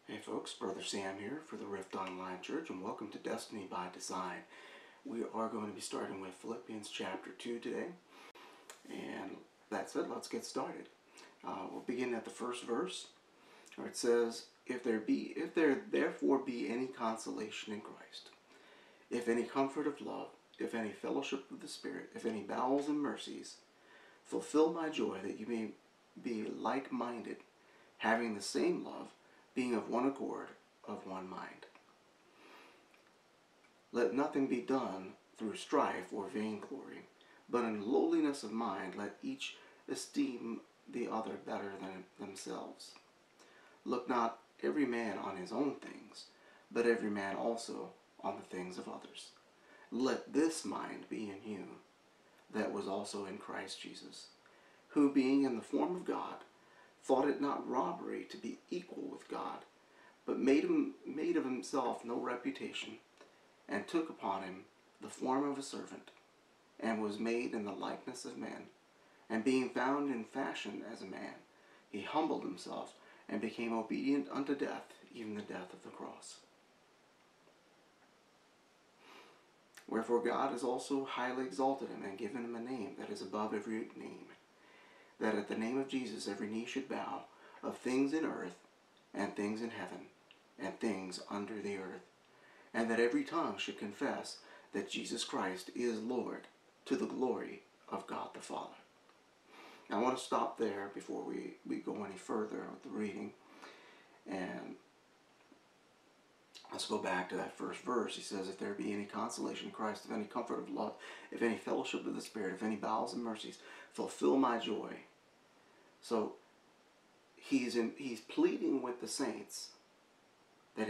Hey folks, Brother Sam here for the Rift Online Church, and welcome to Destiny by Design. We are going to be starting with Philippians chapter 2 today, and that said, let's get started. We'll begin at the first verse, where it says, If there therefore be any consolation in Christ, if any comfort of love, if any fellowship of the Spirit, if any bowels and mercies, fulfill my joy that you may be like-minded, having the same love, being of one accord, of one mind. Let nothing be done through strife or vainglory, but in lowliness of mind let each esteem the other better than themselves. Look not every man on his own things, but every man also on the things of others. Let this mind be in you, that was also in Christ Jesus, who being in the form of God, thought it not robbery to be equal with God, but made of himself no reputation, and took upon him the form of a servant, and was made in the likeness of men. And being found in fashion as a man, he humbled himself, and became obedient unto death, even the death of the cross. Wherefore God has also highly exalted him, and given him a name that is above every name, that at the name of Jesus every knee should bow, of things in earth, and things in heaven, and things under the earth, and that every tongue should confess that Jesus Christ is Lord, to the glory of God the Father. Now, I want to stop there before we go any further with the reading, and let's go back to that first verse. He says, if there be any consolation in Christ, if any comfort of love, if any fellowship of the Spirit, if any bowels and mercies, fulfill my joy. So he's pleading with the saints that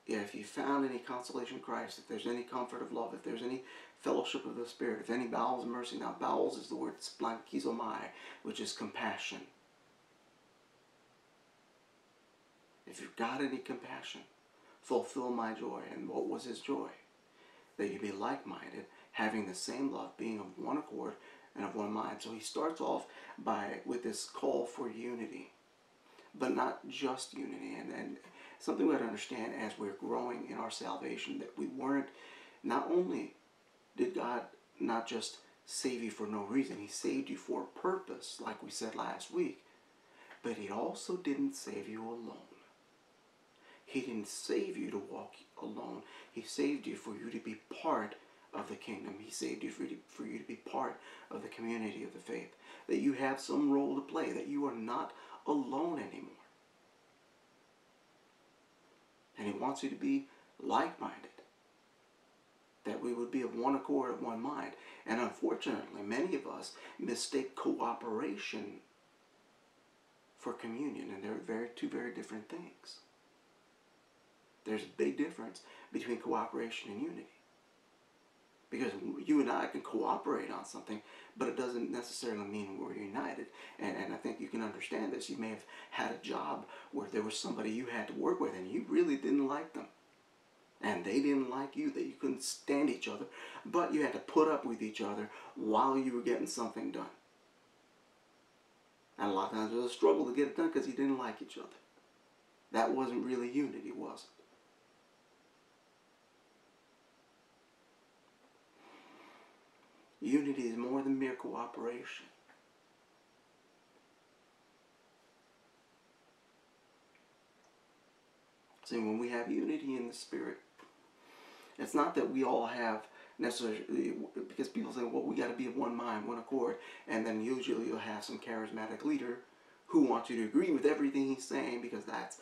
if you found any consolation in Christ, if there's any comfort of love, if there's any fellowship of the Spirit, if any bowels and mercy. Now, bowels is the word splankizomai, which is compassion. If you've got any compassion, fulfill my joy. And what was his joy? That you be like-minded, having the same love, being of one accord and of one mind. So he starts off with this call for unity, but not just unity. And something we have to understand as we're growing in our salvation, that we weren't, not only did God not just save you for no reason, he saved you for a purpose, like we said last week, but he also didn't save you alone. He didn't save you to walk alone. He saved you for you to be part of the kingdom. He saved you for you to be part of the community of the faith. That you have some role to play. That you are not alone anymore. And he wants you to be like-minded. That we would be of one accord, of one mind. And unfortunately, many of us mistake cooperation for communion. And they're two very different things. There's a big difference between cooperation and unity. Because you and I can cooperate on something, but it doesn't necessarily mean we're united. And I think you can understand this. You may have had a job where there was somebody you had to work with and you really didn't like them. And they didn't like you, that you couldn't stand each other, but you had to put up with each other while you were getting something done. And a lot of times it was a struggle to get it done because you didn't like each other. That wasn't really unity, was it? Unity is more than mere cooperation. See, when we have unity in the Spirit, it's not that we all have necessarily, because people say, well, we got to be of one mind, one accord, and then usually you'll have some charismatic leader who wants you to agree with everything he's saying because that's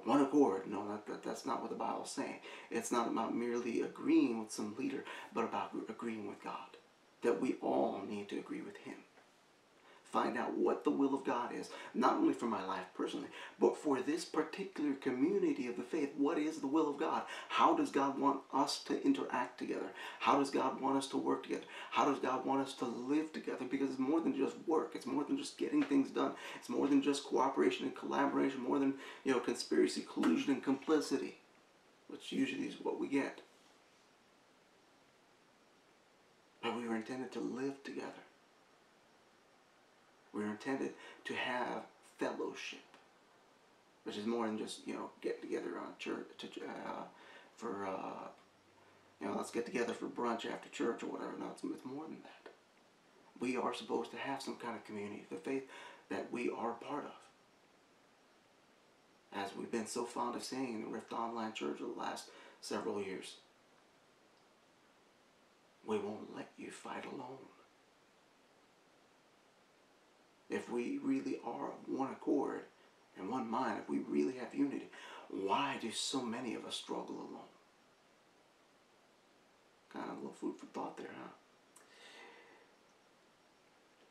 one accord. No, that's not what the Bible's saying. It's not about merely agreeing with some leader, but about agreeing with God. That we all need to agree with him. Find out what the will of God is, not only for my life personally, but for this particular community of the faith. What is the will of God? How does God want us to interact together? How does God want us to work together? How does God want us to live together? Because it's more than just work. It's more than just getting things done. It's more than just cooperation and collaboration, more than, conspiracy, collusion, and complicity, which usually is what we get. But we were intended to live together. We were intended to have fellowship. which is more than just, get together on church for let's get together for brunch after church or whatever. No, it's more than that. We are supposed to have some kind of community, the faith that we are a part of. As we've been so fond of saying in the Rift Online Church the last several years, we won't let you fight alone. If we really are of one accord and one mind, if we really have unity, why do so many of us struggle alone? Kind of a little food for thought there, huh?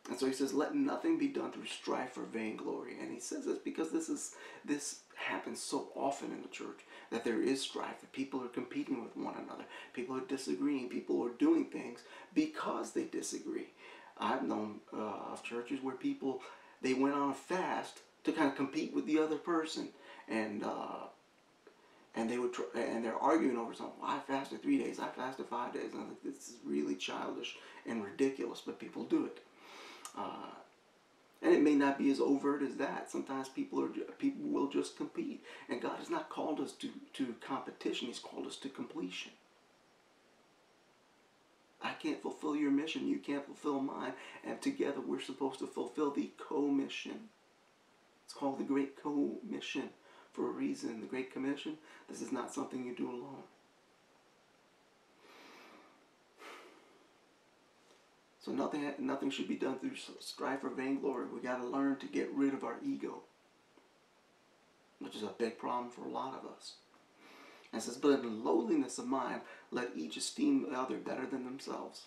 And so he says, let nothing be done through strife or vainglory. And he says this because this happens so often in the church, that there is strife, that people are competing with one another, people are disagreeing, people are doing things because they disagree. I've known of churches where people, they went on a fast to kind of compete with the other person, and they would and they're arguing over something. Well, I fasted 3 days, I fasted 5 days, and this is really childish and ridiculous, but people do it. And it may not be as overt as that. Sometimes people will just compete, and God has not called us to competition. He's called us to completion. I can't fulfill your mission, you can't fulfill mine, and together we're supposed to fulfill the co-mission. It's called the Great Co-Mission for a reason. The Great Commission, this is not something you do alone. So nothing should be done through strife or vainglory. We got to learn to get rid of our ego, which is a big problem for a lot of us. And it says, but in lowliness of mind, let each esteem the other better than themselves.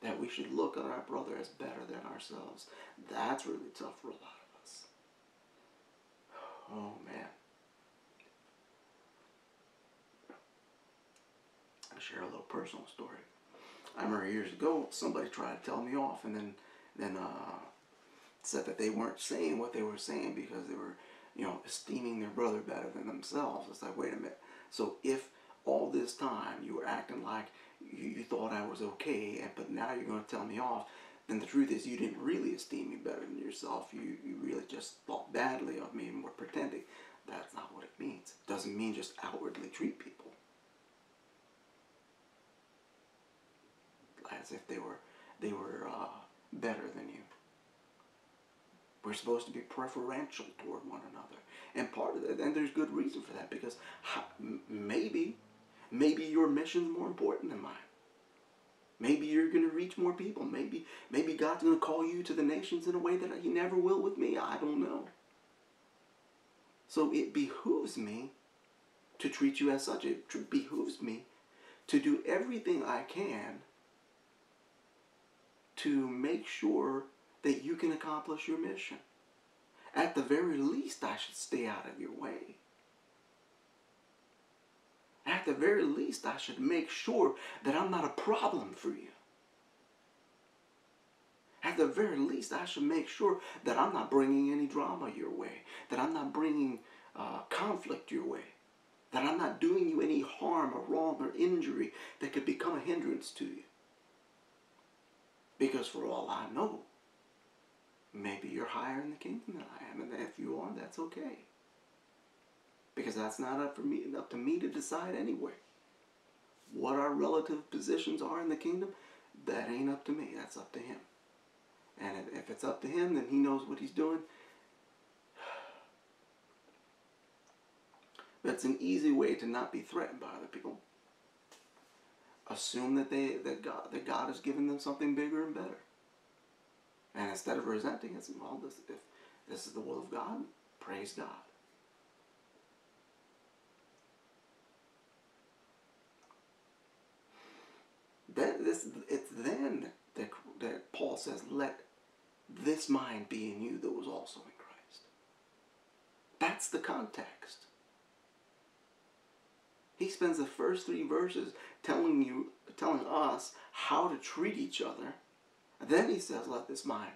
That we should look at our brother as better than ourselves. That's really tough for a lot of us. Oh, man. I'll share a little personal story. I remember years ago, somebody tried to tell me off, and then said that they weren't saying what they were saying because they were, esteeming their brother better than themselves. It's like, wait a minute. So if all this time you were acting like you thought I was okay, but now you're going to tell me off, then the truth is you didn't really esteem me better than yourself. You really just thought badly of me and were pretending. That's not what it means. It doesn't mean just outwardly treat people as if they were better than you. We're supposed to be preferential toward one another. And part of that, and there's good reason for that, because maybe your mission's more important than mine. Maybe you're going to reach more people. Maybe God's going to call you to the nations in a way that he never will with me. I don't know. So it behooves me to treat you as such. It behooves me to do everything I can to make sure that you can accomplish your mission. At the very least, I should stay out of your way. At the very least, I should make sure that I'm not a problem for you. At the very least, I should make sure that I'm not bringing any drama your way, that I'm not bringing conflict your way, that I'm not doing you any harm or wrong or injury that could become a hindrance to you. Because for all I know, maybe you're higher in the kingdom than I am, and if you are, that's okay. Because that's not up to me to decide anyway. What our relative positions are in the kingdom, that ain't up to me. That's up to him. And if it's up to him, then he knows what he's doing. That's an easy way to not be threatened by other people. Assume that God has given them something bigger and better. And instead of resenting it, well, if this is the will of God, praise God. It's then that Paul says, let this mind be in you that was also in Christ. That's the context. He spends the first 3 verses telling us how to treat each other. And then he says, let this mind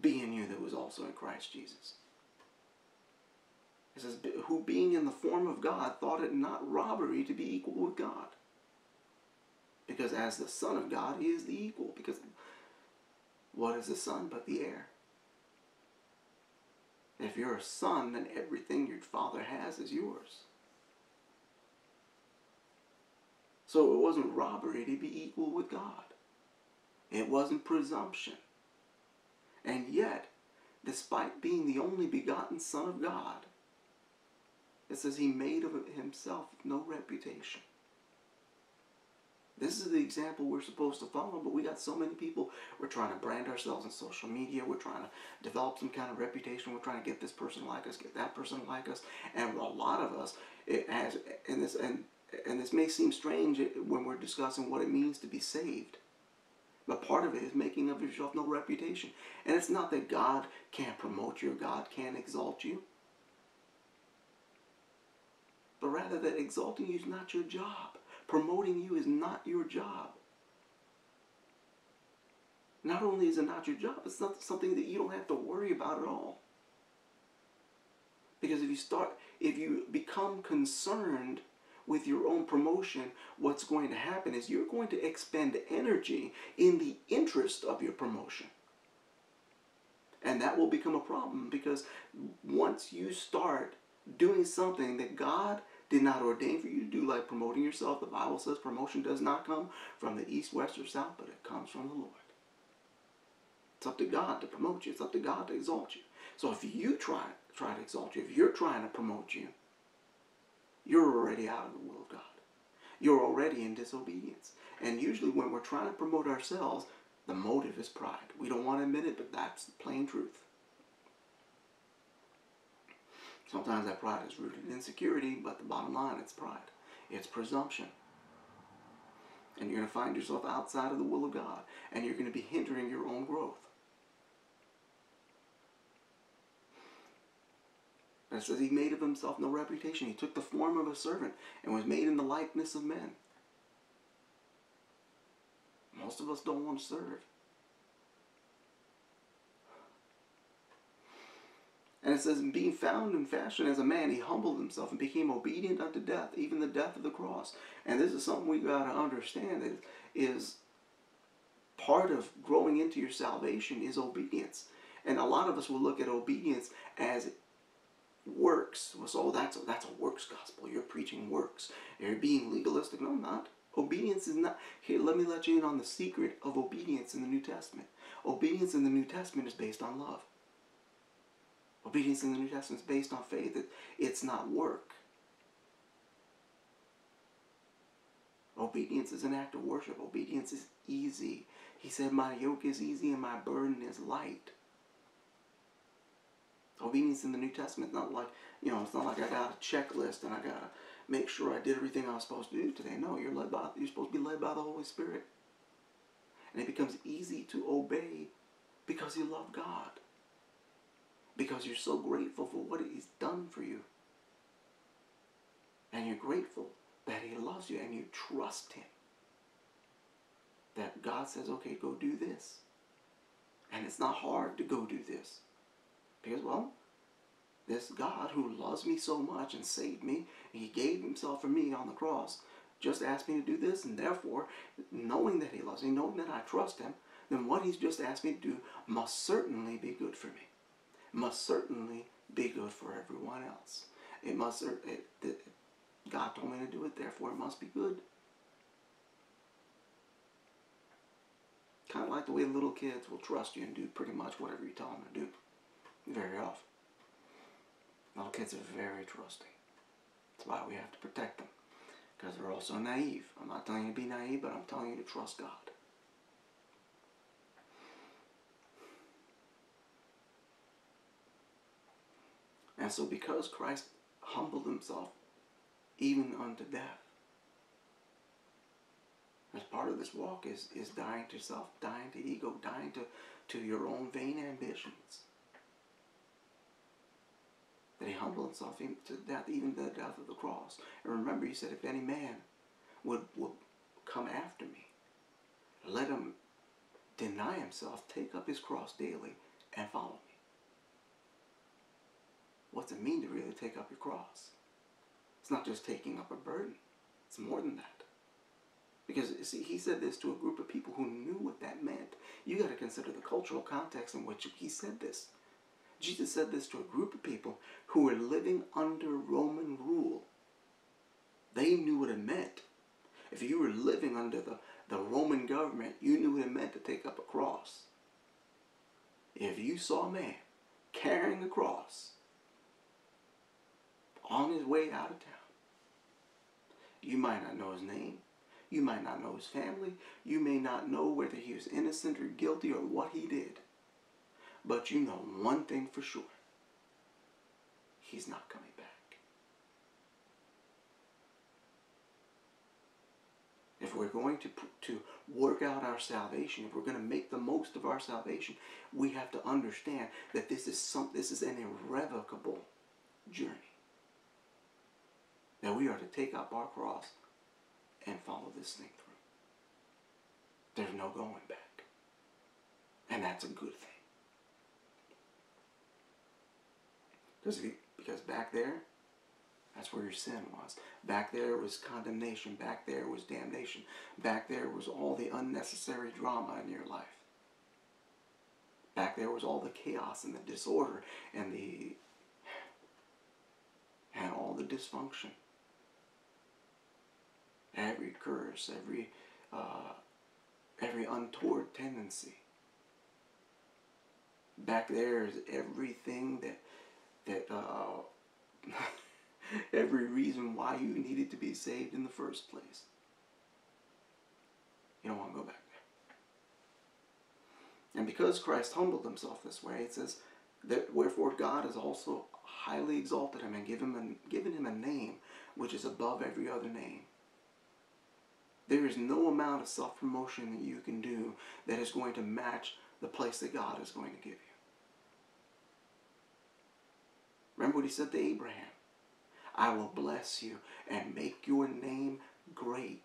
be in you that was also in Christ Jesus. He says, who being in the form of God thought it not robbery to be equal with God. Because as the Son of God, he is the equal. Because what is the Son but the heir? If you're a son, then everything your father has is yours. So it wasn't robbery to be equal with God. It wasn't presumption. And yet, despite being the only begotten Son of God, it says he made of himself no reputation. This is the example we're supposed to follow, but we got so many people. We're trying to brand ourselves on social media. We're trying to develop some kind of reputation. We're trying to get this person like us, get that person like us. And a lot of us, and this may seem strange when we're discussing what it means to be saved. But part of it is making of yourself no reputation. And it's not that God can't promote you or God can't exalt you. But rather that exalting you is not your job. Promoting you is not your job. Not only is it not your job, it's not something that you don't have to worry about at all. Because if you become concerned with your own promotion, what's going to happen is you're going to expend energy in the interest of your promotion. And that will become a problem, because once you start doing something that God did not ordain for you to do, like promoting yourself, the Bible says promotion does not come from the east, west, or south, but it comes from the Lord. It's up to God to promote you. It's up to God to exalt you. So if you try to exalt you, if you're trying to promote you, you're already out of the will of God. You're already in disobedience. And usually when we're trying to promote ourselves, the motive is pride. We don't want to admit it, but that's the plain truth. Sometimes that pride is rooted in insecurity, but the bottom line, it's pride. It's presumption. And you're going to find yourself outside of the will of God, and you're going to be hindering your own growth. And it says he made of himself no reputation. He took the form of a servant and was made in the likeness of men. Most of us don't want to serve. And it says, being found in fashion as a man, he humbled himself and became obedient unto death, even the death of the cross. And this is something we got to understand, is part of growing into your salvation is obedience. And a lot of us will look at obedience as works. So that's a works gospel. You're preaching works. You're being legalistic. No, I'm not. Obedience is not. Here, let me let you in on the secret of obedience in the New Testament. Obedience in the New Testament is based on love. Obedience in the New Testament is based on faith. It's not work. Obedience is an act of worship. Obedience is easy. He said, my yoke is easy and my burden is light. Obedience in the New Testament is not like, it's not like I got a checklist and I got to make sure I did everything I was supposed to do today. No, you're supposed to be led by the Holy Spirit. And it becomes easy to obey because you love God. Because you're so grateful for what he's done for you. And you're grateful that he loves you and you trust him. That God says, okay, go do this. And it's not hard to go do this. Because, this God who loves me so much and saved me, he gave himself for me on the cross, just asked me to do this, and therefore, knowing that he loves me, knowing that I trust him, then what he's just asked me to do must certainly be good for me. Must certainly be good for everyone else. God told me to do it, therefore it must be good. Kind of like the way little kids will trust you and do pretty much whatever you tell them to do. Very often. Little kids are very trusting. That's why we have to protect them. Because they're also naive. I'm not telling you to be naive, but I'm telling you to trust God. And so because Christ humbled himself even unto death, as part of this walk is dying to self, dying to ego, dying to your own vain ambitions. That he humbled himself to death, even to the death of the cross. And remember, he said, if any man would come after me, let him deny himself, take up his cross daily, and follow me. What's it mean to really take up your cross? It's not just taking up a burden. It's more than that. Because, see, he said this to a group of people who knew what that meant. You got to consider the cultural context in which he said this. Jesus said this to a group of people who were living under Roman rule. They knew what it meant. If you were living under the Roman government, you knew what it meant to take up a cross. If you saw a man carrying a cross on his way out of town, you might not know his name. You might not know his family. You may not know whether he was innocent or guilty or what he did. But you know one thing for sure. He's not coming back. If we're going to work out our salvation, if we're going to make the most of our salvation, we have to understand that this is an irrevocable journey. That we are to take up our cross and follow this thing through. There's no going back. And that's a good thing. Because back there, that's where your sin was. Back there was condemnation. Back there was damnation. Back there was all the unnecessary drama in your life. Back there was all the chaos and the disorder and all the dysfunction. Every curse, every untoward tendency. Back there is everything that every reason why you needed to be saved in the first place. You don't want to go back there. And because Christ humbled himself this way, it says that wherefore God has also highly exalted him and given him a name which is above every other name. There is no amount of self-promotion that you can do that is going to match the place that God is going to give you. Remember what he said to Abraham. I will bless you and make your name great.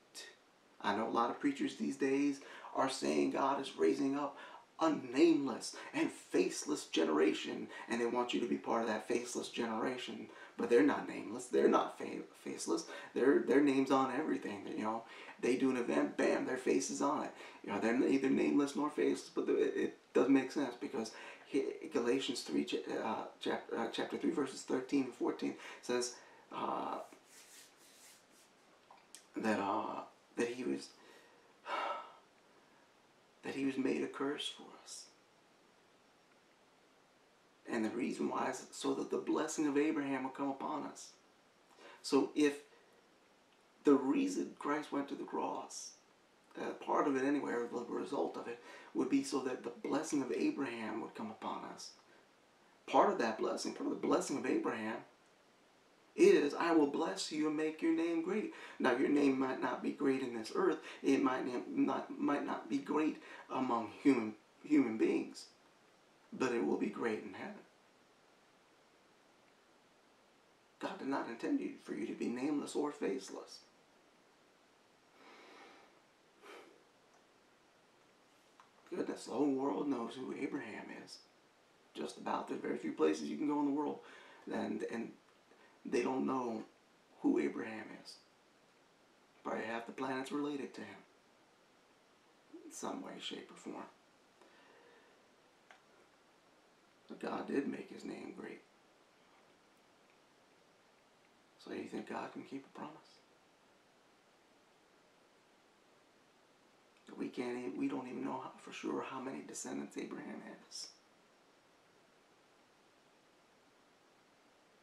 I know a lot of preachers these days are saying God is raising up a nameless and faceless generation, and they want you to be part of that faceless generation. But they're not nameless. They're not faceless. Their name's on everything. You know, they do an event, bam, their face is on it. You know, they're neither nameless nor faceless. But it doesn't make sense because Galatians 3, chapter 3, verses 13 and 14 says that he was made a curse for us. And the reason why is so that the blessing of Abraham would come upon us. So if the reason Christ went to the cross, part of it anyway, or the result of it, would be so that the blessing of Abraham would come upon us. Part of that blessing, part of the blessing of Abraham is, I will bless you and make your name great. Now, your name might not be great in this earth. It might not be great among human beings, but it will be great in heaven. God did not intend for you to be nameless or faceless. Goodness, the whole world knows who Abraham is. Just about. There's very few places you can go in the world and they don't know who Abraham is. Probably half the planet's related to him in some way, shape, or form. But God did make his name great. So you think God can keep a promise? We don't even know for sure how many descendants Abraham has.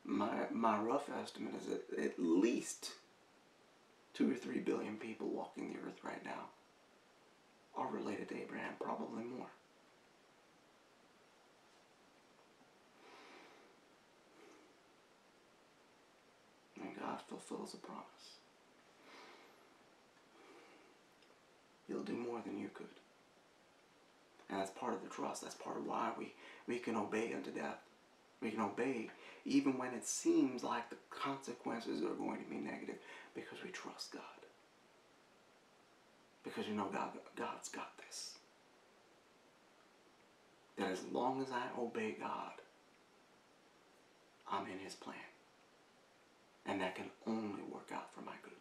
My rough estimate is that at least 2 or 3 billion people walking the earth right now are related to Abraham, probably more. And God fulfills a promise. He'll do more than you could. And that's part of the trust. That's part of why we can obey unto death. We can obey even when it seems like the consequences are going to be negative, because we trust God. Because you know God's got this. That as long as I obey God, I'm in his plan. And that can only work out for my good.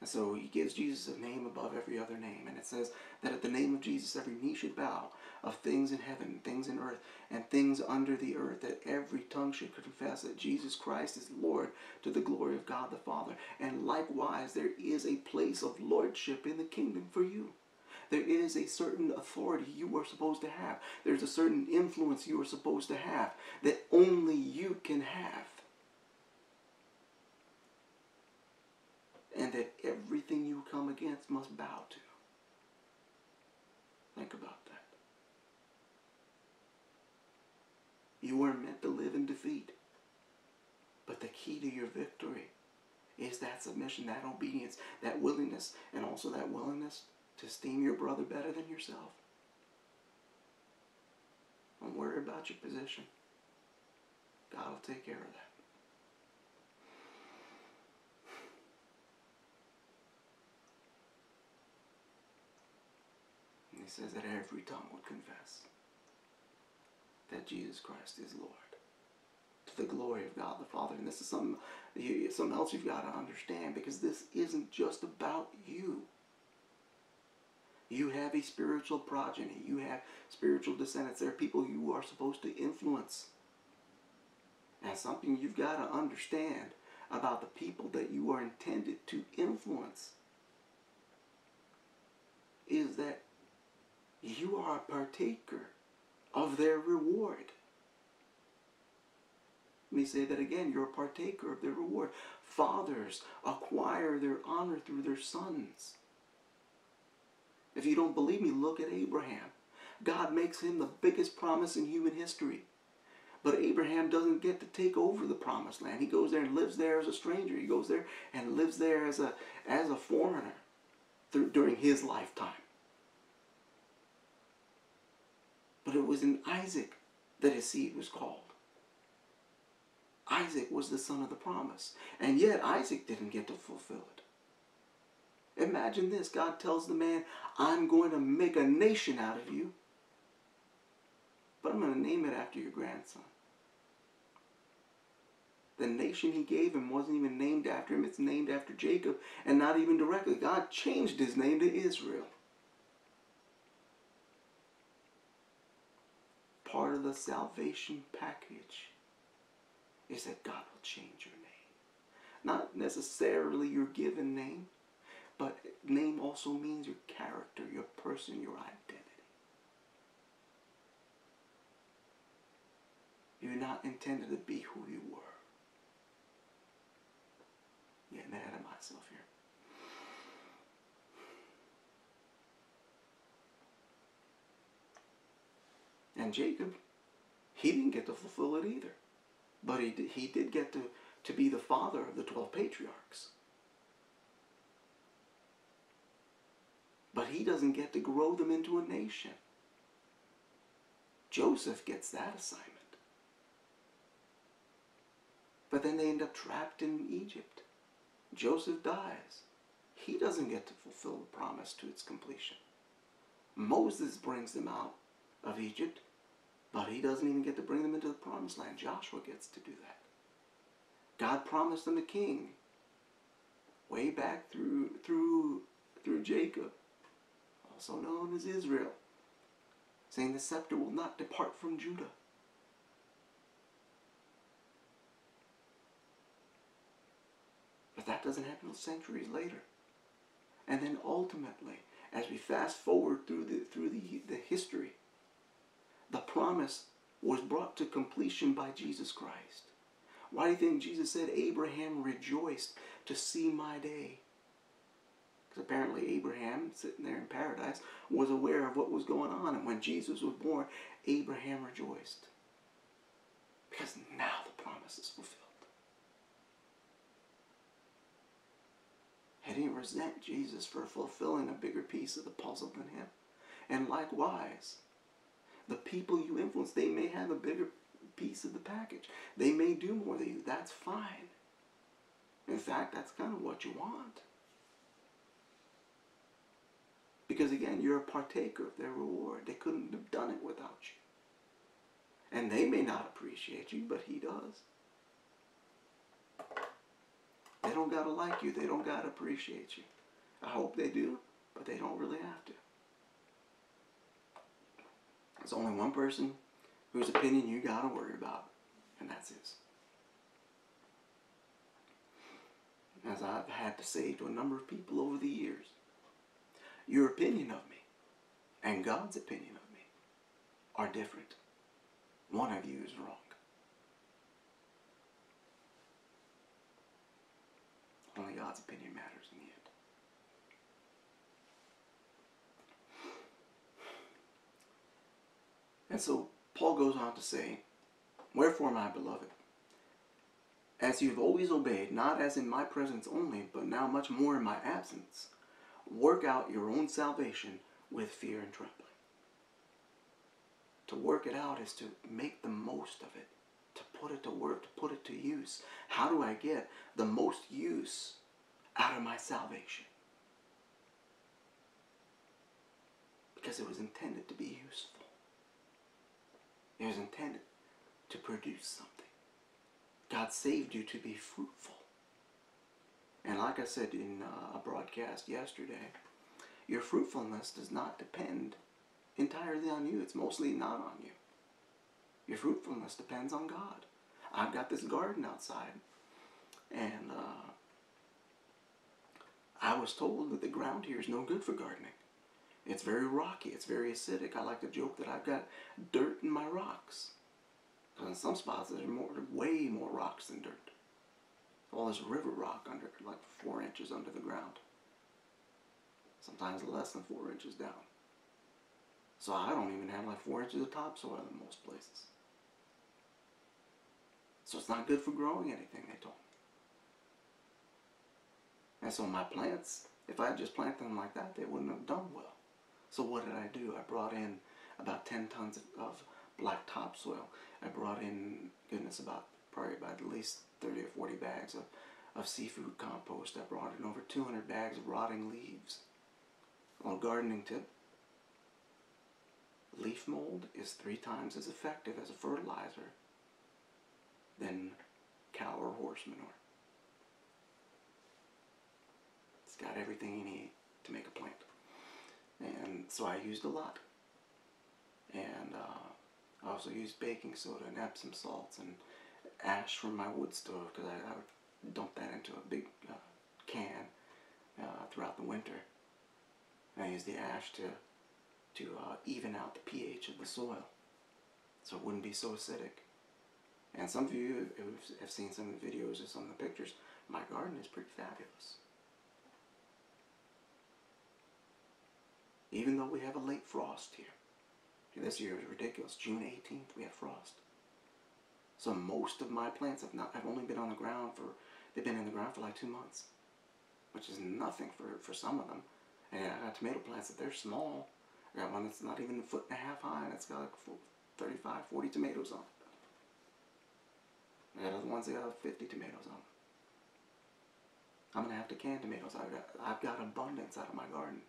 And so he gives Jesus a name above every other name. And it says that at the name of Jesus, every knee should bow, of things in heaven, things in earth, and things under the earth, that every tongue should confess that Jesus Christ is Lord, to the glory of God the Father. And likewise, there is a place of lordship in the kingdom for you. There is a certain authority you are supposed to have. There's a certain influence you are supposed to have that only you can have. And that everything you come against must bow to. Think about that. You weren't meant to live in defeat. But the key to your victory is that submission, that obedience, that willingness, and also that willingness to esteem your brother better than yourself. Don't worry about your position. God will take care of that. He says that every tongue would confess that Jesus Christ is Lord, to the glory of God the Father. And this is something else you've got to understand, because this isn't just about you. You have a spiritual progeny. You have spiritual descendants. There are people you are supposed to influence. And something you've got to understand about the people that you are intended to influence is that you are a partaker of their reward. Let me say that again. You're a partaker of their reward. Fathers acquire their honor through their sons. If you don't believe me, look at Abraham. God makes him the biggest promise in human history. But Abraham doesn't get to take over the promised land. He goes there and lives there as a stranger. He goes there and lives there as a foreigner during his lifetime. But it was in Isaac that his seed was called. Isaac was the son of the promise. And yet Isaac didn't get to fulfill it. Imagine this. God tells the man, I'm going to make a nation out of you, but I'm going to name it after your grandson. The nation he gave him wasn't even named after him. It's named after Jacob, and not even directly. God changed his name to Israel. Part of the salvation package is that God will change your name. Not necessarily your given name, but name also means your character, your person, your identity. You're not intended to be who you were. Getting ahead of myself here. And Jacob, he didn't get to fulfill it either. But he did get to be the father of the 12 patriarchs. But he doesn't get to grow them into a nation. Joseph gets that assignment. But then they end up trapped in Egypt. Joseph dies. He doesn't get to fulfill the promise to its completion. Moses brings them out of Egypt, but he doesn't even get to bring them into the promised land. Joshua gets to do that. God promised them a king way back through Jacob, also known as Israel, saying the scepter will not depart from Judah. But that doesn't happen until centuries later. And then ultimately, as we fast forward through the history, the promise was brought to completion by Jesus Christ. Why do you think Jesus said, Abraham rejoiced to see my day? Because apparently Abraham, sitting there in paradise, was aware of what was going on. And when Jesus was born, Abraham rejoiced. Because now the promise is fulfilled. He didn't resent Jesus for fulfilling a bigger piece of the puzzle than him. And likewise, the people you influence, they may have a bigger piece of the package. They may do more than you. That's fine. In fact, that's kind of what you want. Because again, you're a partaker of their reward. They couldn't have done it without you. And they may not appreciate you, but he does. They don't got to like you. They don't got to appreciate you. I hope they do, but they don't really have to. There's only one person whose opinion you gotta worry about, and that's his. As I've had to say to a number of people over the years, your opinion of me and God's opinion of me are different. One of you is wrong. Only God's opinion matters in the end. And so Paul goes on to say, wherefore, my beloved, as you've always obeyed, not as in my presence only, but now much more in my absence, work out your own salvation with fear and trembling. To work it out is to make the most of it, to put it to work, to put it to use. How do I get the most use out of my salvation? Because it was intended to be useful. It was intended to produce something. God saved you to be fruitful. And like I said in a broadcast yesterday, your fruitfulness does not depend entirely on you. It's mostly not on you. Your fruitfulness depends on God. I've got this garden outside, and I was told that the ground here is no good for gardening. It's very rocky. It's very acidic. I like to joke that I've got dirt in my rocks. Because in some spots there's way more rocks than dirt. All this river rock under, like 4 inches under the ground. Sometimes less than 4 inches down. So I don't even have like 4 inches of topsoil in most places. So it's not good for growing anything, they told me. And so my plants, if I had just planted them like that, they wouldn't have done well. So what did I do? I brought in about 10 tons of black topsoil. I brought in, goodness, probably about at least 30 or 40 bags of seafood compost. I brought in over 200 bags of rotting leaves. A little gardening tip. Leaf mold is 3 times as effective as a fertilizer than cow or horse manure. It's got everything you need to make a plant. And so I used a lot. And I also used baking soda and Epsom salts and ash from my wood stove, because I would dump that into a big can throughout the winter. And I used the ash to even out the pH of the soil so it wouldn't be so acidic. And some of you have seen some of the videos or some of the pictures. My garden is pretty fabulous. Even though we have a late frost here. This year is ridiculous. June 18th we had frost. So most of my plants have only been on the ground they've been in the ground for like 2 months. Which is nothing for some of them. And I got tomato plants that they're small. I got one that's not even 1.5 feet high, and it's got like 35, 40 tomatoes on it. I got other ones that got 50 tomatoes on them. I'm going to have to can tomatoes. I've got abundance out of my garden.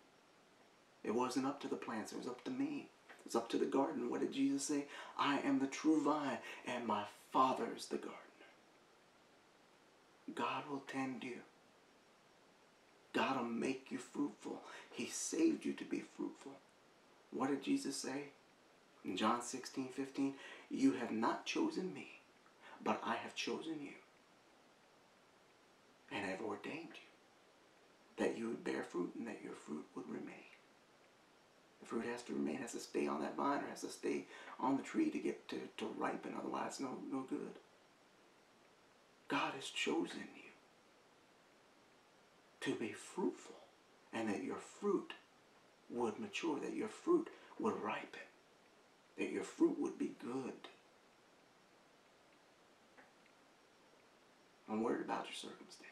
It wasn't up to the plants, it was up to me. It's up to the garden. What did Jesus say? I am the true vine, and my Father's the gardener. God will tend you. God will make you fruitful. He saved you to be fruitful. What did Jesus say? In John 16:15, you have not chosen me, but I have chosen you. And have ordained you that you would bear fruit and that your fruit would remain. The fruit has to remain, has to stay on that vine, or has to stay on the tree to get to ripen, otherwise it's no good. God has chosen you to be fruitful, and that your fruit would mature, that your fruit would ripen, that your fruit would be good. I'm worried about your circumstance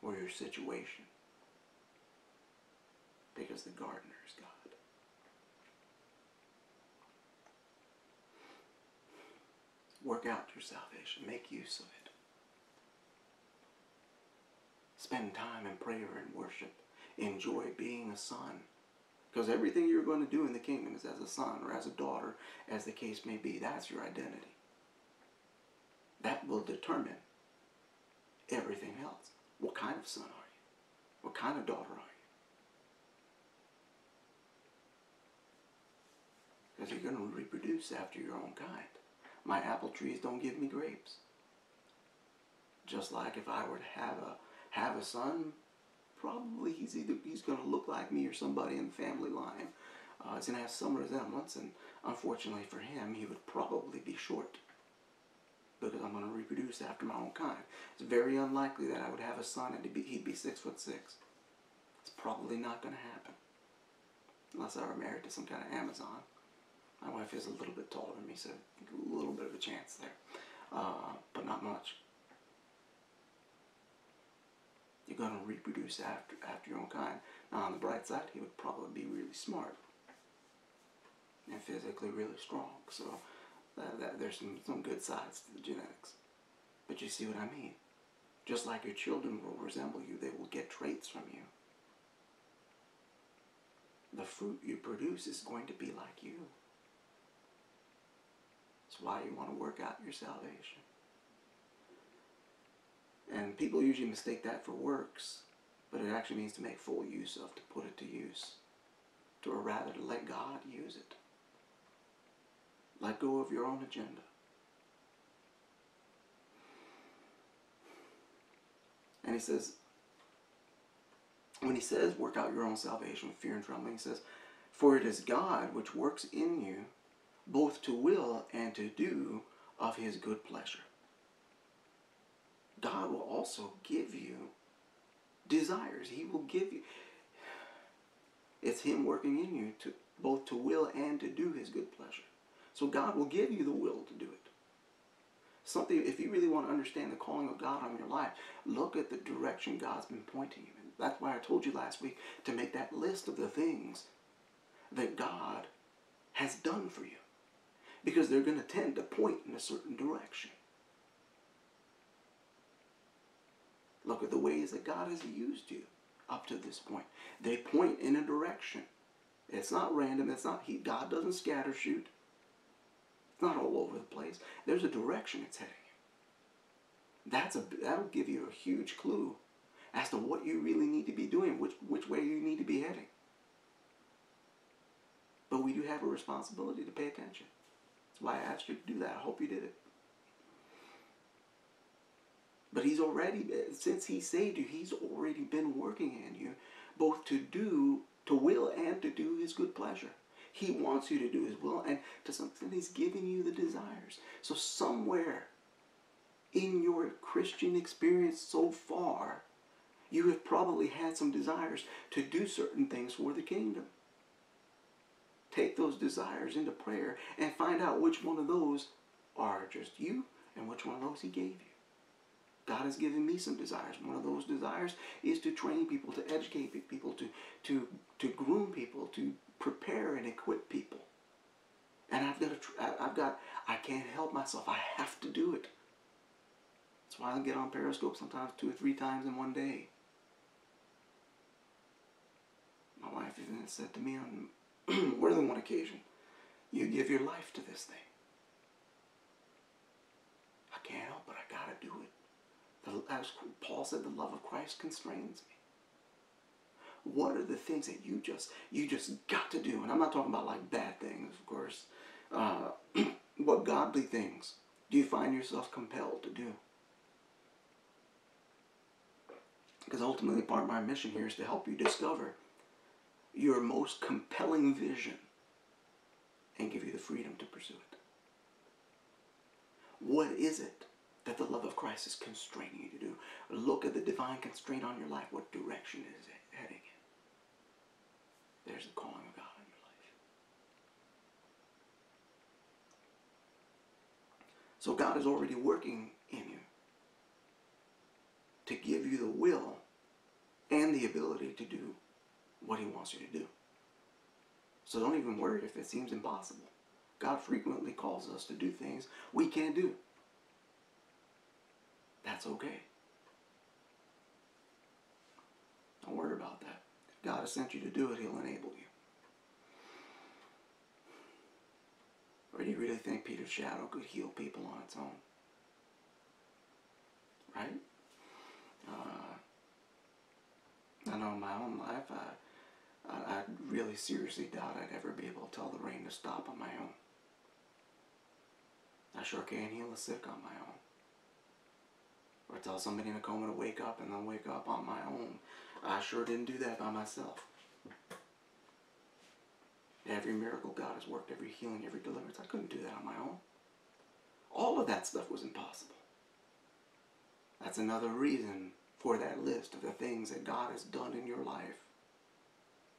or your situation, because the gardener is God. Work out your salvation. Make use of it. Spend time in prayer and worship. Enjoy being a son. Because everything you're going to do in the kingdom is as a son or as a daughter, as the case may be. That's your identity. That will determine everything else. What kind of son are you? What kind of daughter are you? Because you're going to reproduce after your own kind. My apple trees don't give me grapes. Just like if I were to have a son, probably he's going to look like me or somebody in the family line. He's going to have some resemblance, and unfortunately for him, he would probably be short, because I'm going to reproduce after my own kind. It's very unlikely that I would have a son and he'd be 6'6". It's probably not going to happen, unless I were married to some kind of Amazon. My wife is a little bit taller than me, so a little bit of a chance there, but not much. You're going to reproduce after your own kind. Now, on the bright side, he would probably be really smart and physically really strong. So there's some good sides to the genetics. But you see what I mean? Just like your children will resemble you, they will get traits from you. The fruit you produce is going to be like you. That's why you want to work out your salvation. And people usually mistake that for works, but it actually means to make full use of, to put it to use, or rather to let God use it. Let go of your own agenda. And he says, when he says work out your own salvation with fear and trembling, he says, for it is God which works in you both to will and to do of his good pleasure. God will also give you desires. He will give you. It's him working in you to both to will and to do his good pleasure. So God will give you the will to do it. Something, if you really want to understand the calling of God on your life, look at the direction God's been pointing you in. That's why I told you last week to make that list of the things that God has done for you, because they're going to tend to point in a certain direction. Look at the ways that God has used you up to this point. They point in a direction. It's not random. It's not God doesn't scatter shoot. It's not all over the place. There's a direction it's heading in. That'll give you a huge clue as to what you really need to be doing, which way you need to be heading. But we do have a responsibility to pay attention. That's why I asked you to do that. I hope you did it. But he's already, since he saved you, he's already been working in you, both to will and to do his good pleasure. He wants you to do his will, and to some extent he's giving you the desires. So somewhere in your Christian experience so far, you have probably had some desires to do certain things for the kingdom. Take those desires into prayer and find out which one of those are just you and which one of those he gave you. God has given me some desires. One of those desires is to train people, to educate people, to groom people, to prepare and equip people. And I can't help myself. I have to do it. That's why I get on Periscope sometimes 2 or 3 times in one day. My wife even said to me on more than one occasion, you give your life to this thing. I can't help it. I gotta do it. As Paul said, the love of Christ constrains me. What are the things that you just got to do? And I'm not talking about like bad things, of course. What godly things do you find yourself compelled to do? Because ultimately part of my mission here is to help you discover your most compelling vision and give you the freedom to pursue it. What is it that the love of Christ is constraining you to do? Look at the divine constraint on your life. What direction is it heading in? There's the calling of God in your life. So God is already working in you to give you the will and the ability to do what he wants you to do. So don't even worry if it seems impossible. God frequently calls us to do things we can't do. That's okay. Don't worry about that. If God has sent you to do it, he'll enable you. Or do you really think Peter's shadow could heal people on its own? Right? know in my own life, I really seriously doubt I'd ever be able to tell the rain to stop on my own. I sure can't heal the sick on my own. Or tell somebody in a coma to wake up and then wake up on my own. I sure didn't do that by myself. Every miracle God has worked, every healing, every deliverance, I couldn't do that on my own. All of that stuff was impossible. That's another reason for that list of the things that God has done in your life.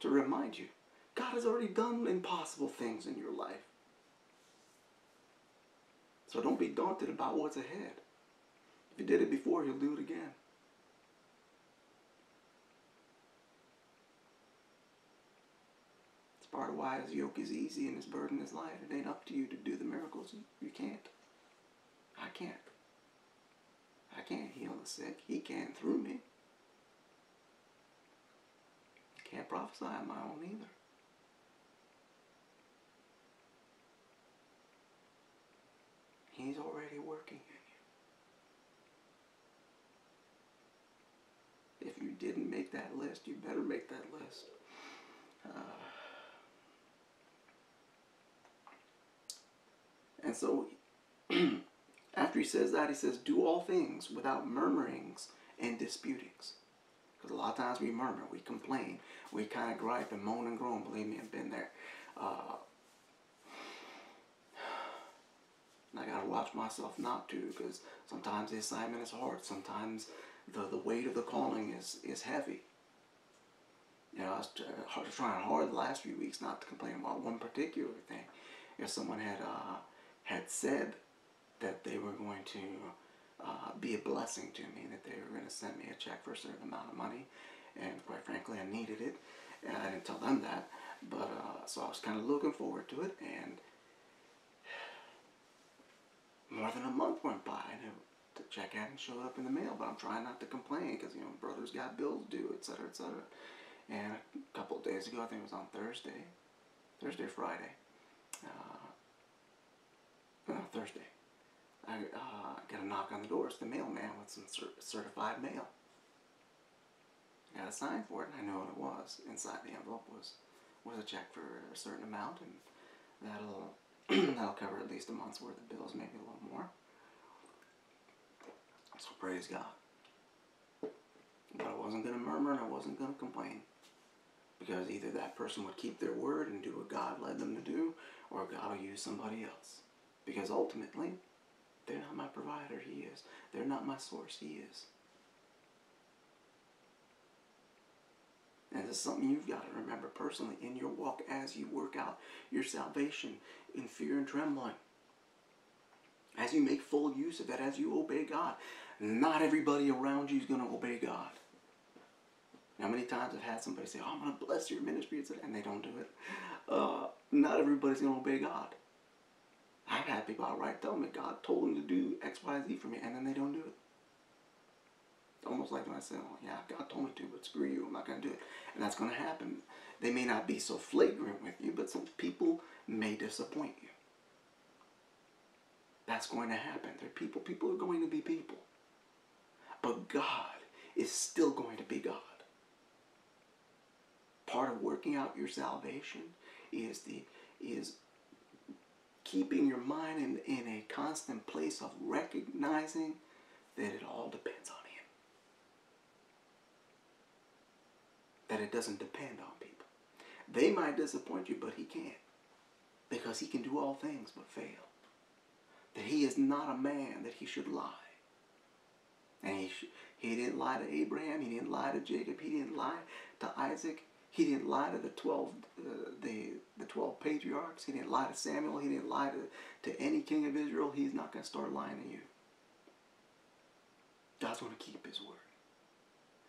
To remind you, God has already done impossible things in your life. So don't be daunted about what's ahead. If he did it before, he'll do it again. It's part of why his yoke is easy and his burden is light. It ain't up to you to do the miracles. You can't. I can't. I can't heal the sick. He can through me. I can't prophesy on my own either. He's already working in you. If you didn't make that list, you better make that list. And so, after he says that, he says, do all things without murmurings and disputings. Because a lot of times we murmur, we complain, we kind of gripe and moan and groan. Believe me, I've been there. And I got to watch myself not to, because sometimes the assignment is hard. Sometimes the weight of the calling is heavy. You know, I was trying hard the last few weeks not to complain about one particular thing. If someone had said that they were going to be a blessing to me, that they were going to send me a check for a certain amount of money, and quite frankly I needed it, and I didn't tell them that, but so I was kind of looking forward to it, and more than a month went by and the check hadn't showed up in the mail. But I'm trying not to complain because, you know, brother's got bills due, etc., etc. And a couple of days ago, I think it was on Thursday, Friday, Thursday, I got a knock on the door. It's the mailman with some certified mail. I got a sign for it, and I knew what it was. Inside the envelope was a check for a certain amount, and that'll cover at least a month's worth of bills, maybe a little more. So praise God. But I wasn't going to murmur and I wasn't going to complain. Because either that person would keep their word and do what God led them to do, or God will use somebody else. Because ultimately, they're not my provider, he is. They're not my source, he is. And this is something you've got to remember personally in your walk as you work out your salvation in fear and trembling. As you make full use of it, as you obey God. Not everybody around you is going to obey God. How many times I've had somebody say, oh, I'm going to bless your ministry, and they don't do it. Not everybody's going to obey God. I've had people outright tell me God told them to do X, Y, Z for me, and then they don't do it. Almost like when I say, oh, yeah, God told me to, but screw you, I'm not going to do it. And that's going to happen. They may not be so flagrant with you, but some people may disappoint you. That's going to happen. They're people. People are going to be people. But God is still going to be God. Part of working out your salvation is keeping your mind in a constant place of recognizing that it all depends on Him. That it doesn't depend on people. They might disappoint you, but He can't. Because He can do all things but fail. That He is not a man that He should lie. And he didn't lie to Abraham. He didn't lie to Jacob. He didn't lie to Isaac. He didn't lie to the 12 patriarchs. He didn't lie to Samuel. He didn't lie to any king of Israel. He's not going to start lying to you. God's going to keep His word.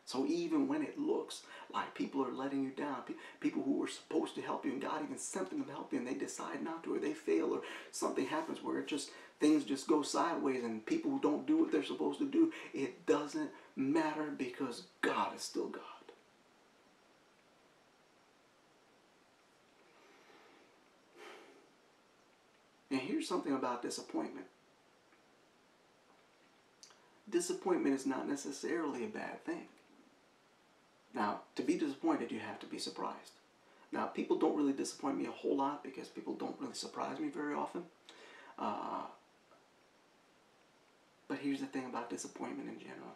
So even when it looks like people are letting you down, people who were supposed to help you, and God even sent them to help you, and they decide not to, or they fail, or something happens where things just go sideways, and people who don't do what they're supposed to do, it doesn't matter because God is still God. And here's something about disappointment. Disappointment is not necessarily a bad thing. Now, to be disappointed, you have to be surprised. Now, people don't really disappoint me a whole lot because people don't really surprise me very often. Uh, but here's the thing about disappointment in general.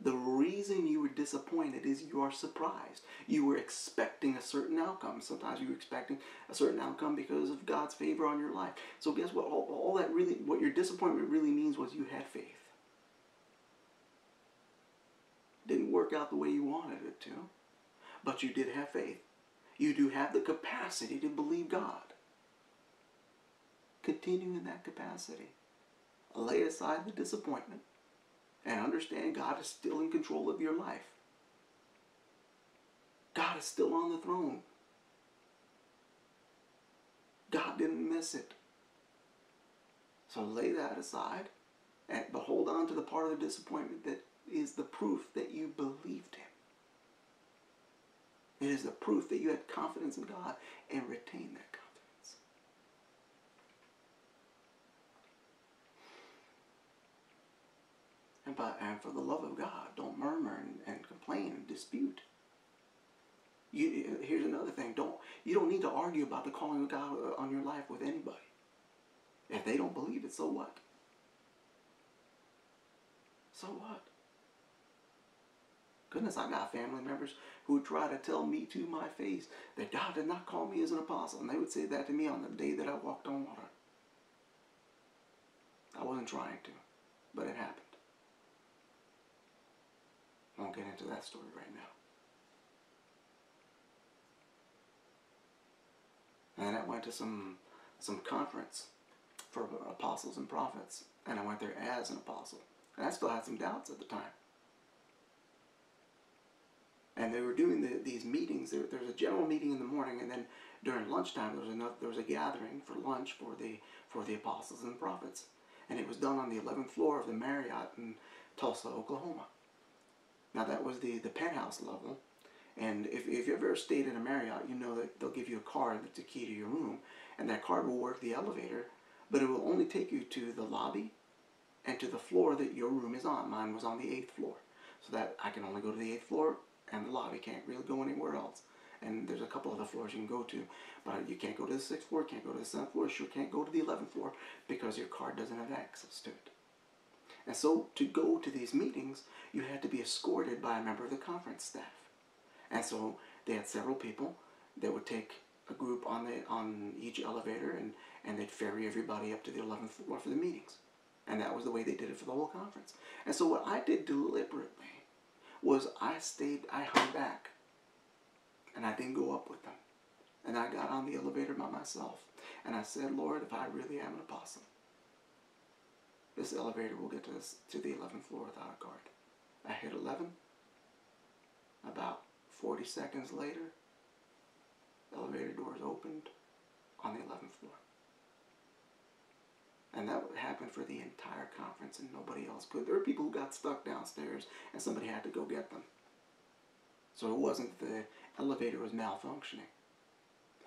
The reason you were disappointed is you are surprised. You were expecting a certain outcome. Sometimes you were expecting a certain outcome because of God's favor on your life. So guess what? All that really, what your disappointment really means was you had faith. Didn't work out the way you wanted it to, but you did have faith. You do have the capacity to believe God. Continue in that capacity. Lay aside the disappointment and understand God is still in control of your life. God is still on the throne. God didn't miss it. So lay that aside, but hold on to the part of the disappointment that is the proof that you believed Him. It is the proof that you had confidence in God and retain that confidence. And for the love of God, don't murmur and complain and dispute. Here's another thing. You don't need to argue about the calling of God on your life with anybody. If they don't believe it, so what? So what? Goodness, I got family members who would try to tell me to my face that God did not call me as an apostle. And they would say that to me on the day that I walked on water. I wasn't trying to, but it happened. I won't get into that story right now. And I went to some conference for apostles and prophets. And I went there as an apostle. And I still had some doubts at the time. And they were doing these meetings. There was a general meeting in the morning, and then during lunchtime there was a gathering for lunch for the apostles and prophets, and it was done on the 11th floor of the Marriott in Tulsa, Oklahoma. Now that was the penthouse level, and if you've ever stayed in a Marriott, you know that they'll give you a card that's a key to your room, and that card will work the elevator, but it will only take you to the lobby and to the floor that your room is on. Mine was on the 8th floor, so that I can only go to the 8th floor. And the lobby, can't really go anywhere else. And there's a couple other floors you can go to, but you can't go to the 6th floor, can't go to the 7th floor, sure can't go to the 11th floor because your card doesn't have access to it. And so to go to these meetings, you had to be escorted by a member of the conference staff. And so they had several people that would take a group on each elevator, and they'd ferry everybody up to the 11th floor for the meetings. And that was the way they did it for the whole conference. And so what I did deliberately was I hung back, and I didn't go up with them. And I got on the elevator by myself, and I said, Lord, if I really am an apostle, this elevator will get to the 11th floor without a card. I hit 11. About 40 seconds later, elevator doors opened on the 11th floor. And that happened for the entire conference, and nobody else could. There were people who got stuck downstairs, and somebody had to go get them. So it wasn't the elevator was malfunctioning.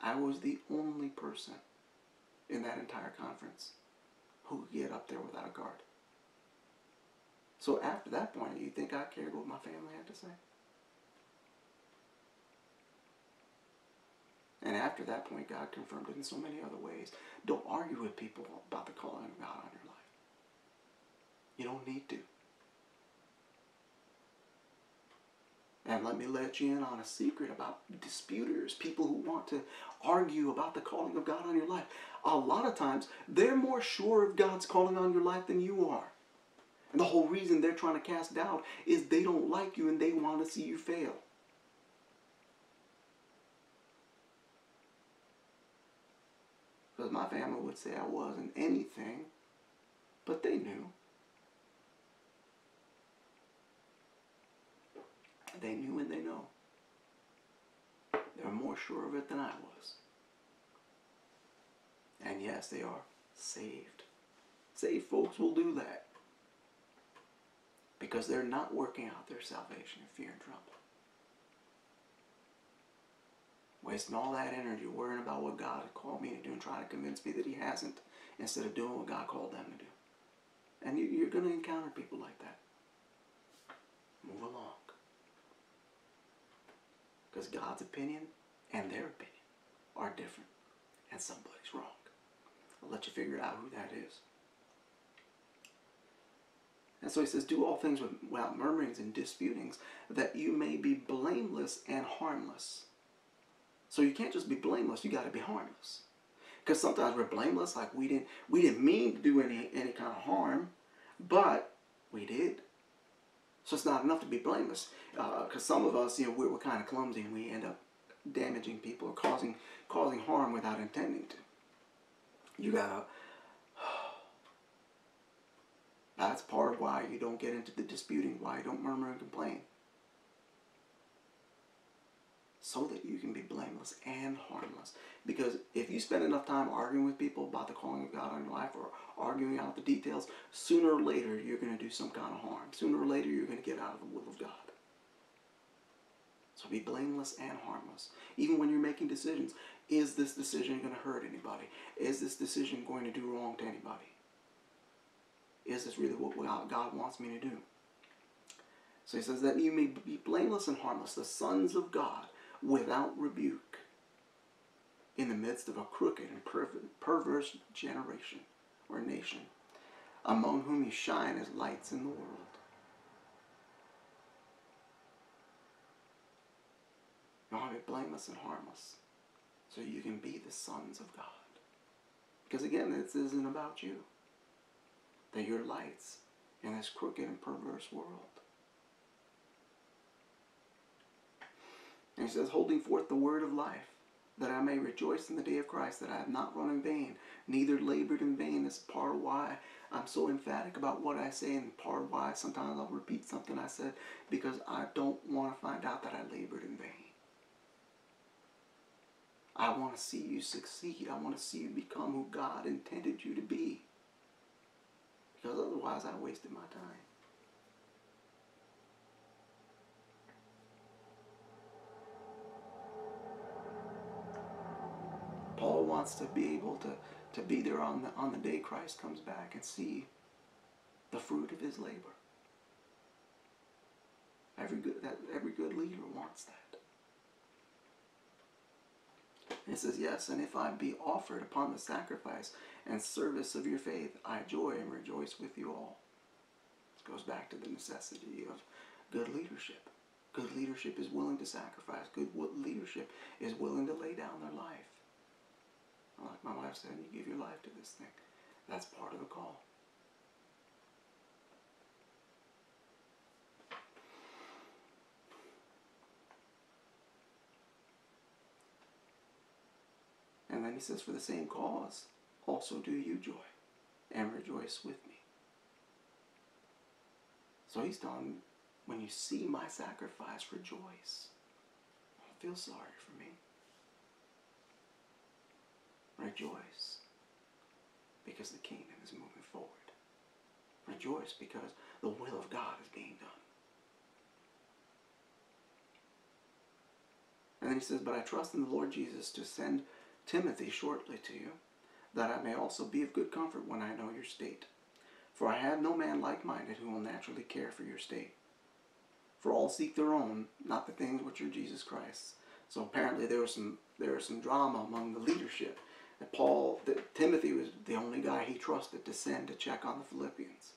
I was the only person in that entire conference who could get up there without a card. So after that point, you think I cared what my family had to say? And after that point, God confirmed it in so many other ways. Don't argue with people about the calling of God on your life. You don't need to. And let me let you in on a secret about disputers, people who want to argue about the calling of God on your life. A lot of times, they're more sure of God's calling on your life than you are. And the whole reason they're trying to cast doubt is they don't like you and they want to see you fail. Because my family would say I wasn't anything, but they knew. They knew and they know. They're more sure of it than I was. And yes, they are saved. Saved folks will do that. Because they're not working out their salvation in fear and trembling. Wasting all that energy worrying about what God had called me to do and trying to convince me that He hasn't, instead of doing what God called them to do. And you're going to encounter people like that. Move along. Because God's opinion and their opinion are different. And somebody's wrong. I'll let you figure out who that is. And so he says, do all things without murmurings and disputings, that you may be blameless and harmless. So you can't just be blameless, you got to be harmless. Because sometimes we're blameless, like we didn't mean to do any kind of harm, but we did. So it's not enough to be blameless. Because some of us, we're kind of clumsy and we end up damaging people or causing harm without intending to. You gotta. That's part of why you don't get into the disputing, why you don't murmur and complain. So that you can be blameless and harmless. Because if you spend enough time arguing with people about the calling of God on your life or arguing out the details, sooner or later you're going to do some kind of harm. Sooner or later you're going to get out of the will of God. So be blameless and harmless. Even when you're making decisions, is this decision going to hurt anybody? Is this decision going to do wrong to anybody? Is this really what God wants me to do? So he says that you may be blameless and harmless, the sons of God, without rebuke, in the midst of a crooked and perverse generation or nation, among whom you shine as lights in the world. You want to be blameless and harmless, so you can be the sons of God. Because again, this isn't about you. That you're lights in this crooked and perverse world. And he says, holding forth the word of life, that I may rejoice in the day of Christ, that I have not run in vain, neither labored in vain. This is part of why I'm so emphatic about what I say, and part of why sometimes I'll repeat something I said, because I don't want to find out that I labored in vain. I want to see you succeed. I want to see you become who God intended you to be. Because otherwise I wasted my time. Paul wants to be able to be there on the day Christ comes back and see the fruit of his labor. Every good leader wants that. And it says, yes, and if I be offered upon the sacrifice and service of your faith, I joy and rejoice with you all. This goes back to the necessity of good leadership. Good leadership is willing to sacrifice. Good leadership is willing to lay down their life. Like my wife said, you give your life to this thing. That's part of the call. And then he says, for the same cause, also do you joy and rejoice with me. So he's telling, when you see my sacrifice, rejoice. Don't feel sorry for me. Rejoice, because the kingdom is moving forward. Rejoice because the will of God is being done. And then he says, but I trust in the Lord Jesus to send Timothy shortly to you, that I may also be of good comfort when I know your state. For I have no man like-minded who will naturally care for your state. For all seek their own, not the things which are Jesus Christ's. So apparently there was some drama among the leadership. That Timothy was the only guy he trusted to send to check on the Philippians.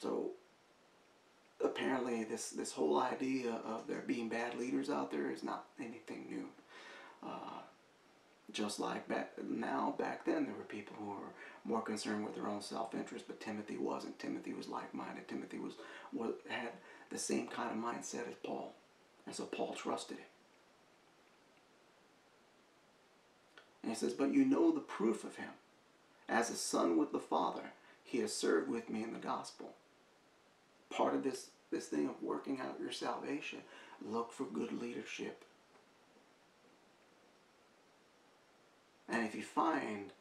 So apparently this whole idea of there being bad leaders out there is not anything new. Just like back then there were people who were more concerned with their own self-interest, but Timothy wasn't. Timothy was like-minded. Timothy had the same kind of mindset as Paul. And so Paul trusted him. And he says, but you know the proof of him. As a son with the Father, he has served with me in the gospel. Part of this thing of working out your salvation, look for good leadership. And if you find,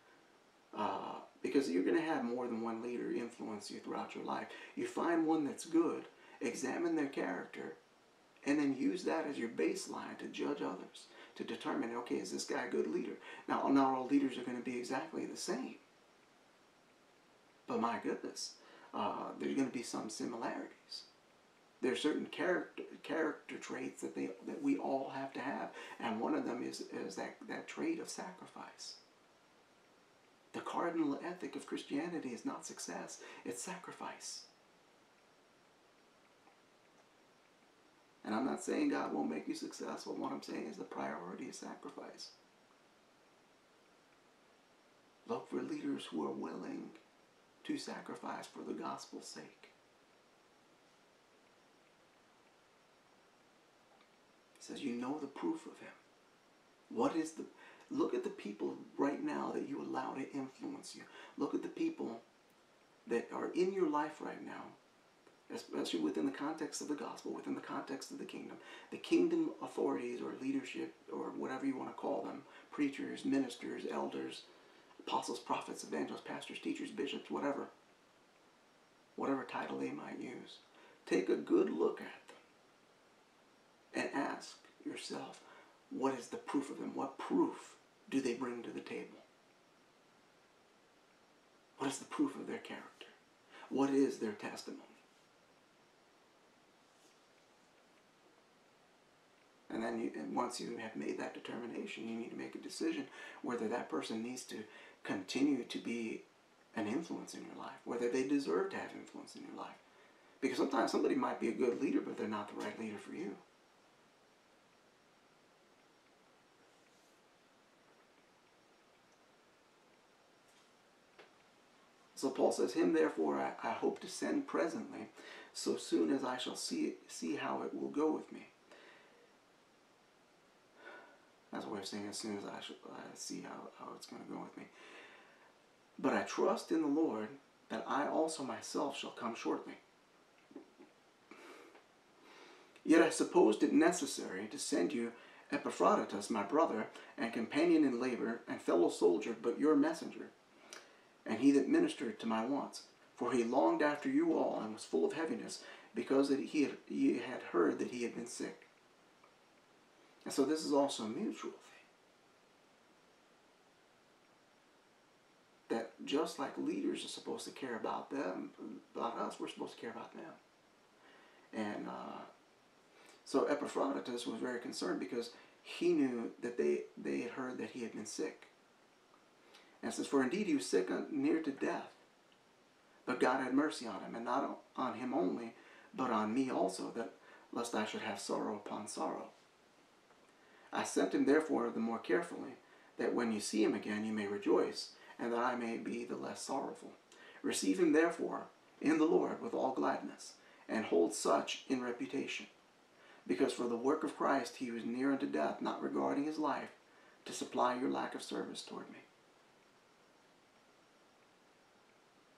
because you're going to have more than one leader influence you throughout your life, you find one that's good, examine their character, and then use that as your baseline to judge others, to determine, okay, is this guy a good leader? Now, not all leaders are going to be exactly the same. But my goodness, there's going to be some similarities. There are certain character traits that we all have to have, and one of them is that trait of sacrifice. The cardinal ethic of Christianity is not success, it's sacrifice. And I'm not saying God won't make you successful. What I'm saying is the priority is sacrifice. Look for leaders who are willing to sacrifice for the gospel's sake. He says, you know the proof of him. Look at the people right now that you allow to influence you. Look at the people that are in your life right now, especially within the context of the gospel, within the context of the kingdom authorities or leadership or whatever you want to call them, preachers, ministers, elders, apostles, prophets, evangelists, pastors, teachers, bishops, whatever title they might use. Take a good look at them and ask yourself, what is the proof of them? What proof do they bring to the table? What is the proof of their character? What is their testimony? And then once you have made that determination, you need to make a decision whether that person needs to continue to be an influence in your life, whether they deserve to have influence in your life. Because sometimes somebody might be a good leader, but they're not the right leader for you. So Paul says, him therefore I hope to send presently, so soon as I shall see how it will go with me. That's a way of saying as soon as I see how it's going to go with me. But I trust in the Lord that I also myself shall come shortly. Yet I supposed it necessary to send you Epaphroditus, my brother, and companion in labor, and fellow soldier, but your messenger, and he that ministered to my wants. For he longed after you all, and was full of heaviness, because that he had heard that he had been sick. And so this is also a mutual thing. That just like leaders are supposed to care about them, about us, we're supposed to care about them. And so Epaphroditus was very concerned because he knew that they had heard that he had been sick. And it says, for indeed he was sick near to death, but God had mercy on him, and not on him only, but on me also, that lest I should have sorrow upon sorrow. I sent him therefore the more carefully, that when you see him again you may rejoice, and that I may be the less sorrowful. Receive him therefore in the Lord with all gladness, and hold such in reputation. Because for the work of Christ he was near unto death, not regarding his life, to supply your lack of service toward me.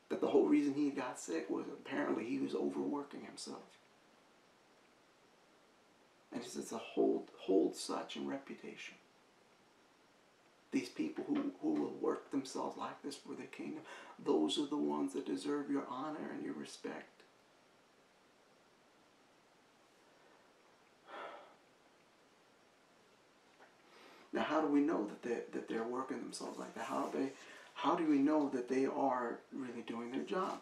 That the whole reason he got sick was apparently he was overworking himself. And he says to hold such in reputation. These people who will work themselves like this for the kingdom, those are the ones that deserve your honor and your respect. Now, how do we know that they're working themselves like that? How do we know that they are really doing their job?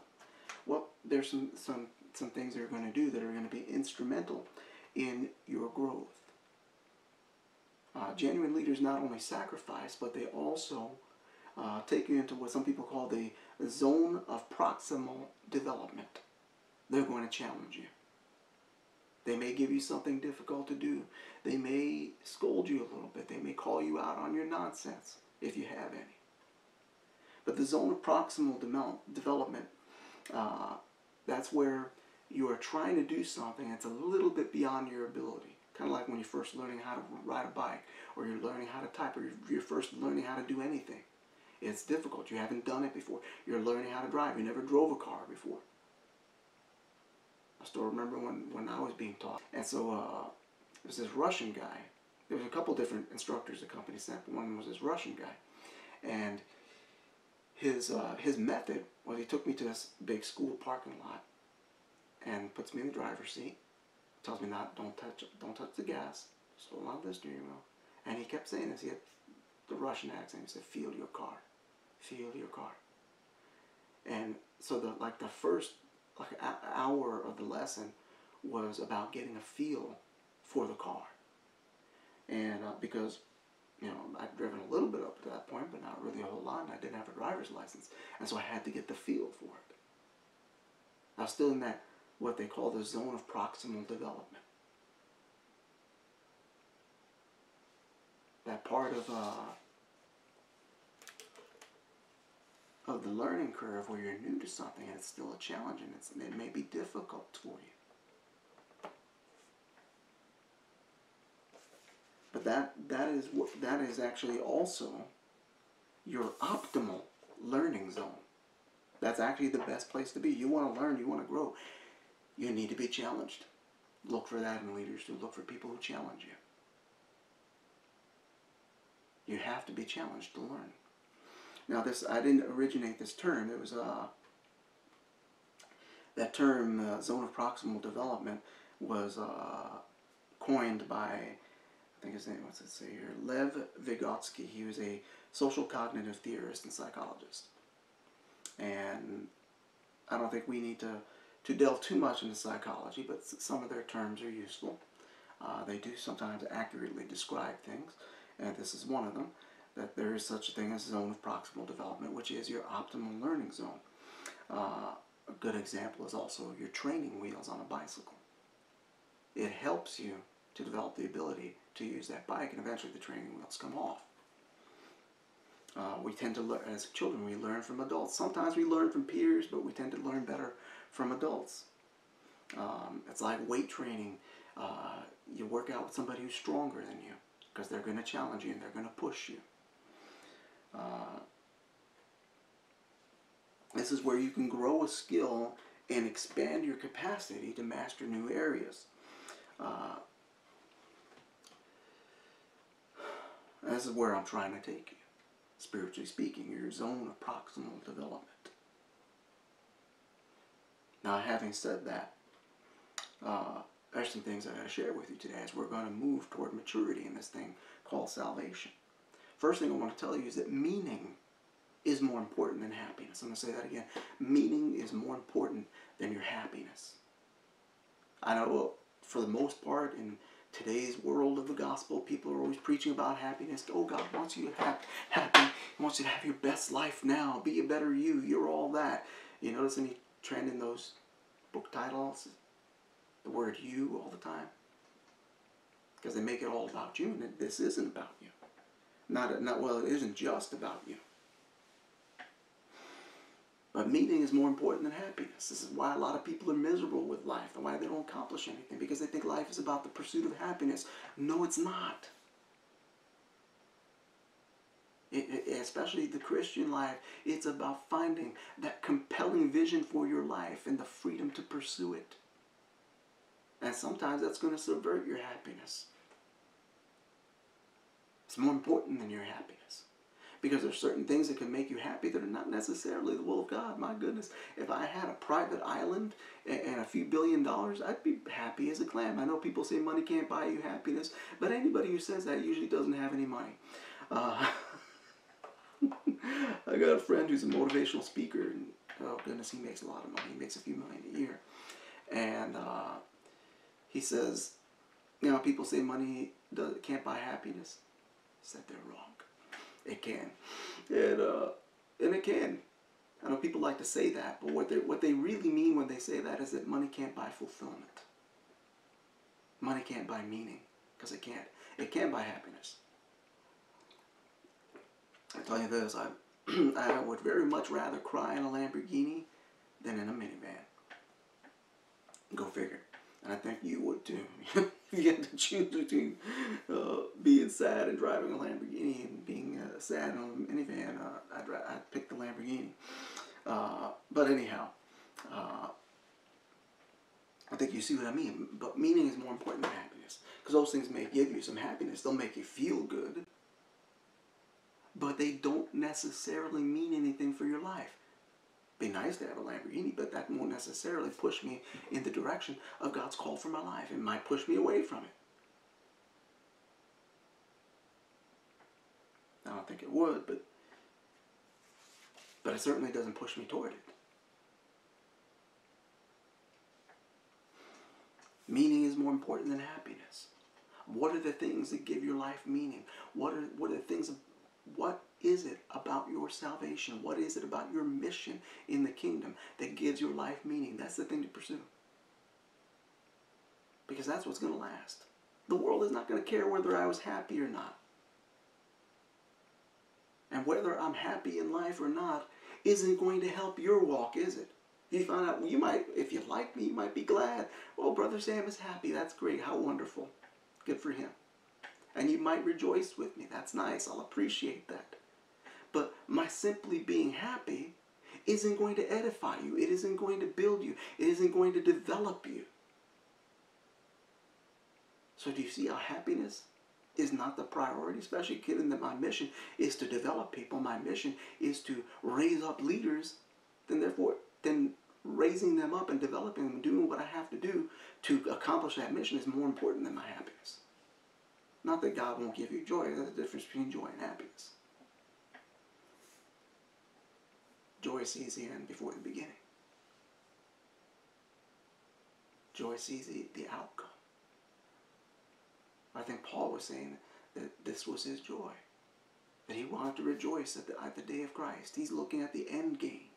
Well, there's some things they're going to do that are going to be instrumental in your growth. Genuine leaders not only sacrifice, but they also take you into what some people call the zone of proximal development. They're going to challenge you. They may give you something difficult to do. They may scold you a little bit. They may call you out on your nonsense, if you have any. But the zone of proximal development, that's where you are trying to do something that's a little bit beyond your ability. Kind of like when you're first learning how to ride a bike, or you're learning how to type, or you're first learning how to do anything. It's difficult. You haven't done it before. You're learning how to drive. You never drove a car before. I still remember when I was being taught. And so there was this Russian guy. There was a couple different instructors the company sent, but one was this Russian guy. And his method was he took me to this big school parking lot and puts me in the driver's seat, tells me don't touch the gas, just hold on to the steering wheel. And he kept saying this. He had the Russian accent. He said, "Feel your car, feel your car." And so the first hour of the lesson was about getting a feel for the car. And because, you know, I'd driven a little bit up to that point, but not really a whole lot, and I didn't have a driver's license. And so I had to get the feel for it. I was still in that, what they call the zone of proximal development. That part of the learning curve where you're new to something and it's still a challenge and it may be difficult for you. But that is actually also your optimal learning zone. That's actually the best place to be. You want to learn, you want to grow. You need to be challenged. Look for that in leaders too. Look for people who challenge you. You have to be challenged to learn. Now this, I didn't originate this term. It was that term, zone of proximal development, was coined by, I think his name, what's it say here, Lev Vygotsky. He was a social cognitive theorist and psychologist. And I don't think we need to delve too much into psychology, but some of their terms are useful. They do sometimes accurately describe things, and this is one of them, that there is such a thing as zone of proximal development, which is your optimal learning zone. A good example is also your training wheels on a bicycle. It helps you to develop the ability to use that bike, and eventually the training wheels come off. We tend to learn, as children, we learn from adults. Sometimes we learn from peers, but we tend to learn better from adults. It's like weight training. You work out with somebody who's stronger than you because they're going to challenge you and they're going to push you. This is where you can grow a skill and expand your capacity to master new areas. This is where I'm trying to take you. Spiritually speaking, your zone of proximal development. Now, having said that, there's some things I got to share with you today as we're going to move toward maturity in this thing called salvation. First thing I want to tell you is that meaning is more important than happiness. I'm going to say that again. Meaning is more important than your happiness. I know for the most part in today's world of the gospel, people are always preaching about happiness. Oh, God wants you to have happy. He wants you to have your best life now. Be a better you. You're all that. You notice any trend in those book titles? The word you all the time. Because they make it all about you, and this isn't about you. Well, it isn't just about you. But meaning is more important than happiness. This is why a lot of people are miserable with life and why they don't accomplish anything, because they think life is about the pursuit of happiness. No, it's not. Especially the Christian life, it's about finding that compelling vision for your life and the freedom to pursue it. And sometimes that's going to subvert your happiness. It's more important than your happiness. Because there's certain things that can make you happy that are not necessarily the will of God. My goodness, if I had a private island and a few $1 billion, I'd be happy as a clam. I know people say money can't buy you happiness, but anybody who says that usually doesn't have any money. I got a friend who's a motivational speaker, and oh goodness, he makes a lot of money. He makes a few million a year. And he says, you know, people say money can't buy happiness. He said they're wrong. It can, and it can. I know people like to say that, but what they really mean when they say that is that money can't buy fulfillment. Money can't buy meaning, because it can't. It can buy happiness. I tell you this, I would very much rather cry in a Lamborghini than in a minivan. Go figure. And I think you would too. If you had to choose between being sad and driving a Lamborghini and being sad in a minivan, I'd pick the Lamborghini. But anyhow, I think you see what I mean. But meaning is more important than happiness. Because those things may give you some happiness. They'll make you feel good. But they don't necessarily mean anything for your life. Be nice to have a Lamborghini, but that won't necessarily push me in the direction of God's call for my life. It might push me away from it. I don't think it would, but it certainly doesn't push me toward it. Meaning is more important than happiness. What are the things that give your life meaning? What are the things, what is it about your salvation? What is it about your mission in the kingdom that gives your life meaning? That's the thing to pursue. Because that's what's going to last. The world is not going to care whether I was happy or not. And whether I'm happy in life or not isn't going to help your walk, is it? You find out, you might, if you like me, you might be glad. Oh, Brother Sam is happy. That's great. How wonderful. Good for him. And you might rejoice with me. That's nice. I'll appreciate that. But my simply being happy isn't going to edify you. It isn't going to build you. It isn't going to develop you. So do you see how happiness is not the priority, especially given that my mission is to develop people. My mission is to raise up leaders. Then raising them up and developing them, doing what I have to do to accomplish that mission is more important than my happiness. Not that God won't give you joy. There's a difference between joy and happiness. Joy sees the end before the beginning. Joy sees the outcome. I think Paul was saying that this was his joy. That he wanted to rejoice at the day of Christ. He's looking at the end game.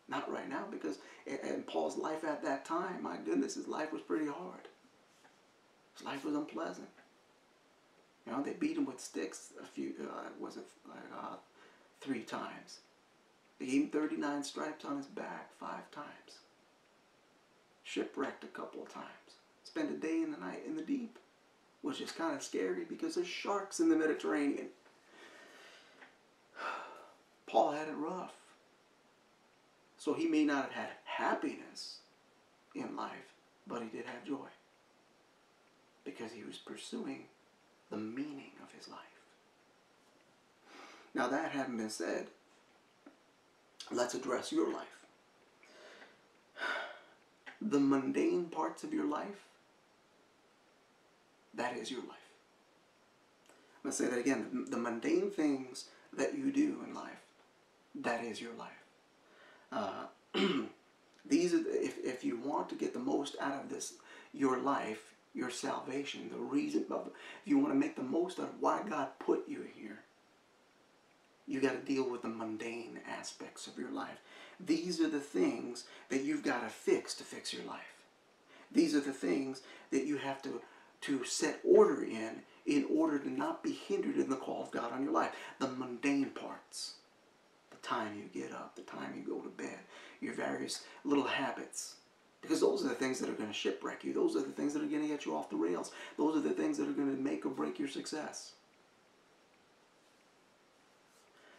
Not right now, because in Paul's life at that time, my goodness, his life was pretty hard. His life was unpleasant. You know, they beat him with sticks three times. They gave him 39 stripes on his back 5 times. Shipwrecked a couple of times. Spent a day and a night in the deep, which is kind of scary because there's sharks in the Mediterranean. Paul had it rough. So he may not have had happiness in life, but he did have joy. Because he was pursuing the meaning of his life. Now that having been said, let's address your life. The mundane parts of your life, that is your life. I'm going to say that again. The mundane things that you do in life, that is your life. These are if you want to get the most out of this, your life, your salvation, the reason, if you want to make the most of why God put you here, you got to deal with the mundane aspects of your life. These are the things that you've got to fix your life. These are the things that you have to set order in order to not be hindered in the call of God on your life. The mundane parts. The time you get up, the time you go to bed, your various little habits. Because those are the things that are going to shipwreck you. Those are the things that are going to get you off the rails. Those are the things that are going to make or break your success.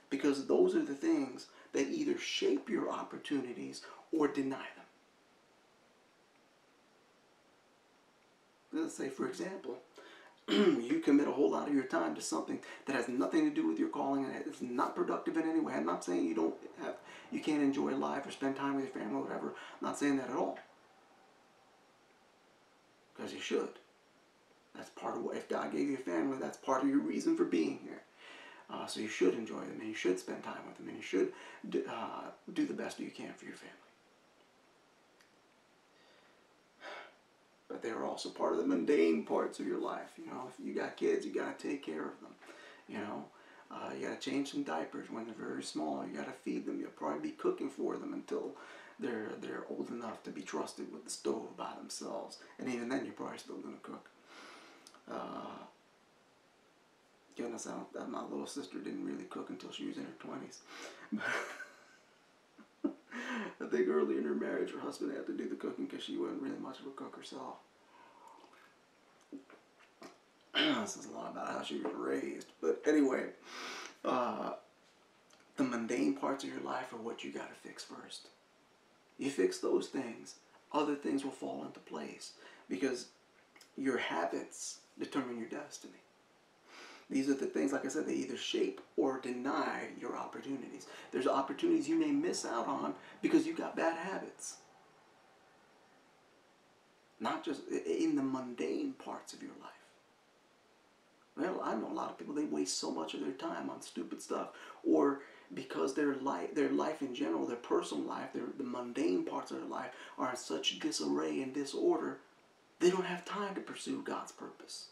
Because those are the things that either shape your opportunities or deny them. Let's say, for example, you commit a whole lot of your time to something that has nothing to do with your calling and it's not productive in any way. I'm not saying you can't enjoy life or spend time with your family or whatever. I'm not saying that at all. Because you should. That's part of what, if God gave you a family, that's part of your reason for being here. So you should enjoy them and you should spend time with them and you should do the best you can for your family. But they're also part of the mundane parts of your life. You know, if you got kids, you got to take care of them. You know, you got to change some diapers when they're very small. You got to feed them. You'll probably be cooking for them until they're old enough to be trusted with the stove by themselves. And even then, you're probably still going to cook. Goodness, my little sister didn't really cook until she was in her 20s. I think early in her marriage, her husband had to do the cooking because she wasn't really much of a cook herself. This is a lot about how she was raised. But anyway, the mundane parts of your life are what you got to fix first. You fix those things, other things will fall into place. Because your habits determine your destiny. These are the things, like I said, they either shape or deny your opportunities. There's opportunities you may miss out on because you got bad habits. Not just in the mundane parts of your life. Well, I know a lot of people, they waste so much of their time on stupid stuff. Or because their life in general, their personal life, the mundane parts of their life are in such disarray and disorder, they don't have time to pursue God's purpose.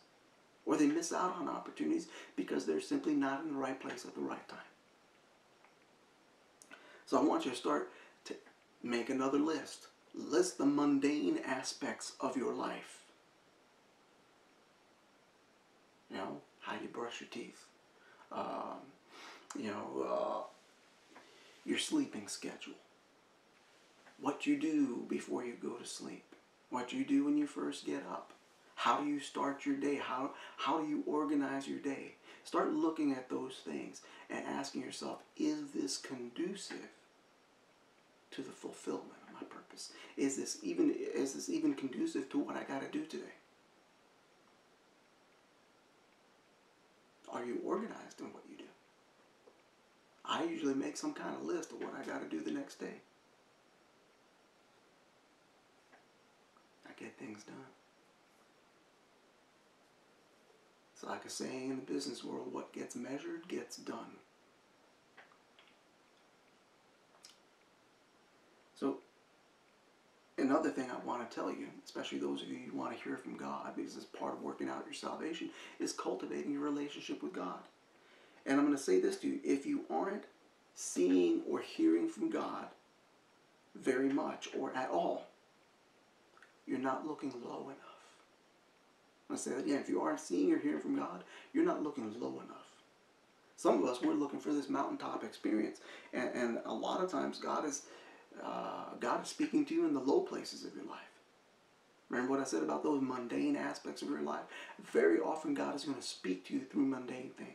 Or they miss out on opportunities because they're simply not in the right place at the right time. So I want you to start to make another list. List the mundane aspects of your life. You know, how you brush your teeth. Your sleeping schedule. What you do before you go to sleep. What you do when you first get up. How do you start your day? How do you organize your day? Start looking at those things and asking yourself, is this conducive to the fulfillment of my purpose? Is this even conducive to what I got to do today? Are you organized in what you do? I usually make some kind of list of what I got to do the next day. I get things done. It's like a saying in the business world, what gets measured gets done. So, another thing I want to tell you, especially those of you who want to hear from God, because it's part of working out your salvation, is cultivating your relationship with God. And I'm going to say this to you, if you aren't seeing or hearing from God very much or at all, you're not looking low enough. I'm going to say that again. If you aren't seeing or hearing from God, you're not looking low enough. Some of us, we're looking for this mountaintop experience. And a lot of times God is speaking to you in the low places of your life. Remember what I said about those mundane aspects of your life? Very often God is going to speak to you through mundane things.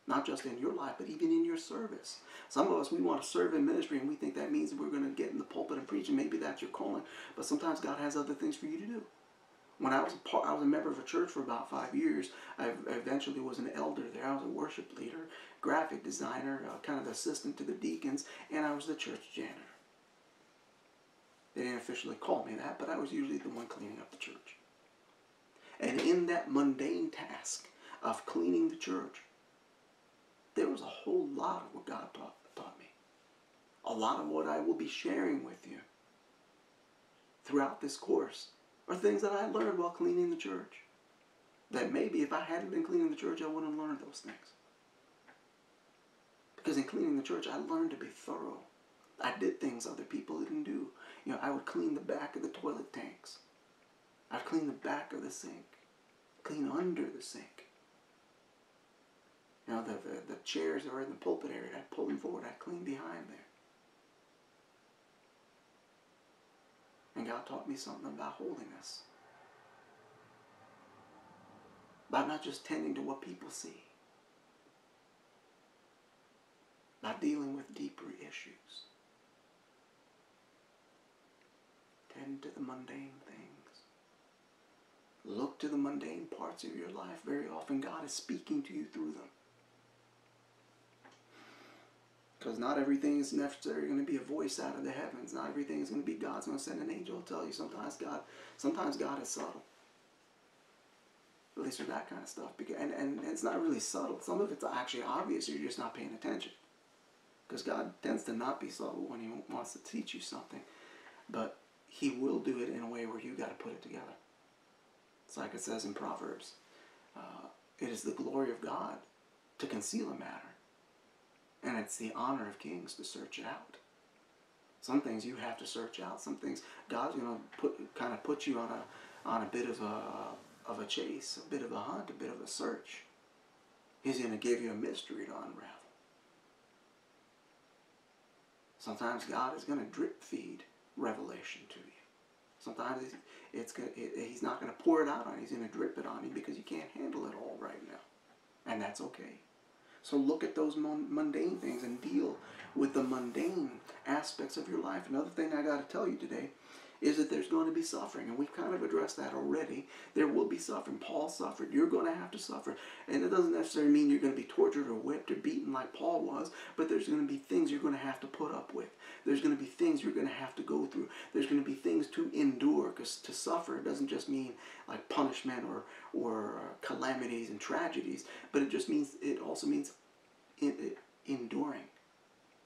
Not just in your life, but even in your service. Some of us, we want to serve in ministry and we think that means we're going to get in the pulpit and preach, and maybe that's your calling. But sometimes God has other things for you to do. When I was a member of a church for about 5 years, I eventually was an elder there. I was a worship leader, graphic designer, kind of the assistant to the deacons, and I was the church janitor. They didn't officially call me that, but I was usually the one cleaning up the church. And in that mundane task of cleaning the church, there was a whole lot of what God taught me. A lot of what I will be sharing with you throughout this course are things that I learned while cleaning the church. That maybe if I hadn't been cleaning the church, I wouldn't have learned those things. Because in cleaning the church, I learned to be thorough. I did things other people didn't do. You know, I would clean the back of the toilet tanks. I'd clean the back of the sink. Clean under the sink. You know, the chairs that were in the pulpit area, I'd pull them forward. I'd clean behind there. And God taught me something about holiness. About not just tending to what people see. About dealing with deeper issues. Tend to the mundane things. Look to the mundane parts of your life. Very often God is speaking to you through them. Because not everything is necessarily going to be a voice out of the heavens. Not everything is going to be God's going to send an angel to tell you. Sometimes God is subtle. At least with that kind of stuff. And it's not really subtle. Some of it's actually obvious. You're just not paying attention. Because God tends to not be subtle when He wants to teach you something. But He will do it in a way where you got to put it together. It's like it says in Proverbs. It is the glory of God to conceal a matter. And it's the honor of kings to search it out. Some things you have to search out. Some things God's going to put you on a bit of a chase, a bit of a hunt, a bit of a search. He's going to give you a mystery to unravel. Sometimes God is going to drip feed revelation to you. Sometimes He's not going to pour it out on you. He's going to drip it on you because you can't handle it all right now. And that's okay. So look at those mundane things and deal with the mundane aspects of your life. Another thing I got to tell you today is that there's going to be suffering. And we've kind of addressed that already. There will be suffering. Paul suffered. You're going to have to suffer. And it doesn't necessarily mean you're going to be tortured or whipped or beaten like Paul was. But there's going to be things you're going to have to put up with. There's going to be things you're going to have to go through. There's going to be things to endure. Because to suffer doesn't just mean like punishment or calamities and tragedies. But it also means enduring.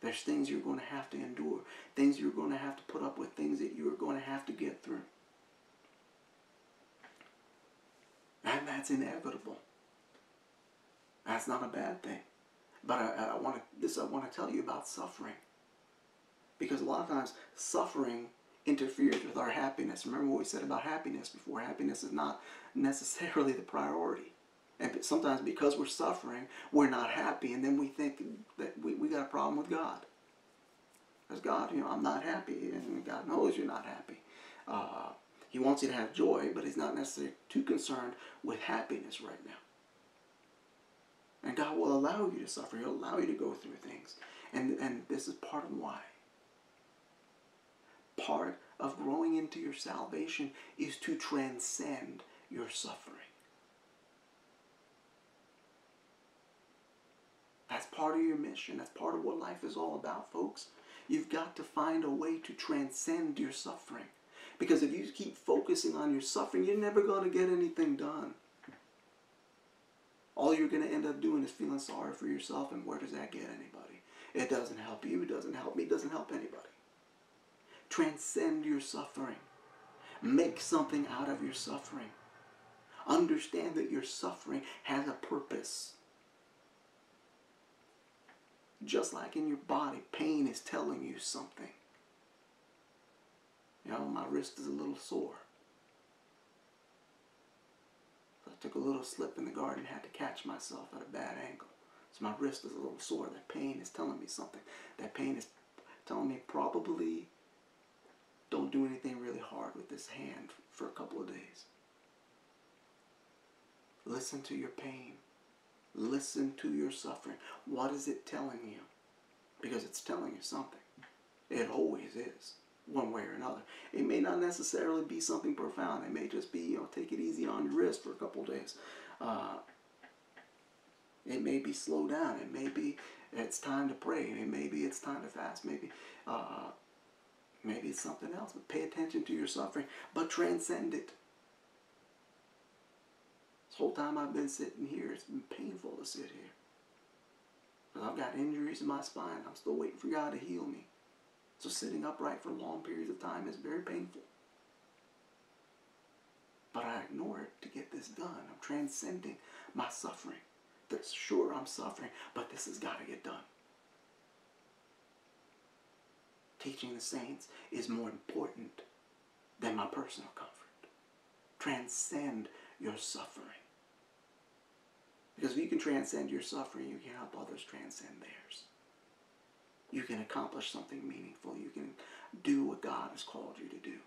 There's things you're going to have to endure. Things you're going to have to put up with. Things that you're going to have to get through. And that's inevitable. That's not a bad thing. But I want to tell you about suffering. Because a lot of times suffering interferes with our happiness. Remember what we said about happiness before. Happiness is not necessarily the priority. And sometimes because we're suffering, we're not happy. And then we think that we got a problem with God. Because God, I'm not happy. And God knows you're not happy. He wants you to have joy, but he's not necessarily too concerned with happiness right now. And God will allow you to suffer. He'll allow you to go through things. And this is part of why. Part of growing into your salvation is to transcend your suffering. That's part of your mission. That's part of what life is all about, folks. You've got to find a way to transcend your suffering. Because if you keep focusing on your suffering, you're never going to get anything done. All you're going to end up doing is feeling sorry for yourself, and where does that get anybody? It doesn't help you, it doesn't help me, it doesn't help anybody. Transcend your suffering. Make something out of your suffering. Understand that your suffering has a purpose. Just like in your body, pain is telling you something. My wrist is a little sore. So I took a little slip in the garden, had to catch myself at a bad angle. So my wrist is a little sore. That pain is telling me something. That pain is telling me probably don't do anything really hard with this hand for a couple of days. Listen to your pain. Listen to your suffering. What is it telling you? Because it's telling you something. It always is, one way or another. It may not necessarily be something profound. It may just be, take it easy on your wrist for a couple of days. It may be slow down. It may be it's time to pray. Maybe it's time to fast. Maybe it's something else. But pay attention to your suffering. But transcend it. This whole time I've been sitting here, it's been painful to sit here. Because I've got injuries in my spine. I'm still waiting for God to heal me. So sitting upright for long periods of time is very painful. But I ignore it to get this done. I'm transcending my suffering. That's sure I'm suffering, but this has got to get done. Teaching the saints is more important than my personal comfort. Transcend your suffering. Because if you can transcend your suffering, you can help others transcend theirs. You can accomplish something meaningful. You can do what God has called you to do.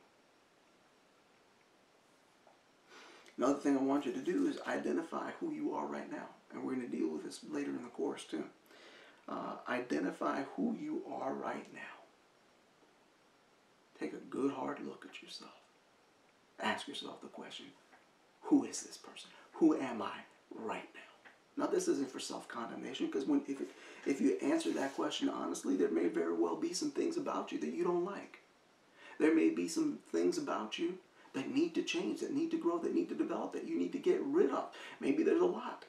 Another thing I want you to do is identify who you are right now. And we're going to deal with this later in the course too. Identify who you are right now. Take a good hard look at yourself. Ask yourself the question, who is this person? Who am I right now? Now this isn't for self-condemnation, because if you answer that question honestly, there may very well be some things about you that you don't like. There may be some things about you that need to change, that need to grow, that need to develop, that you need to get rid of. Maybe there's a lot.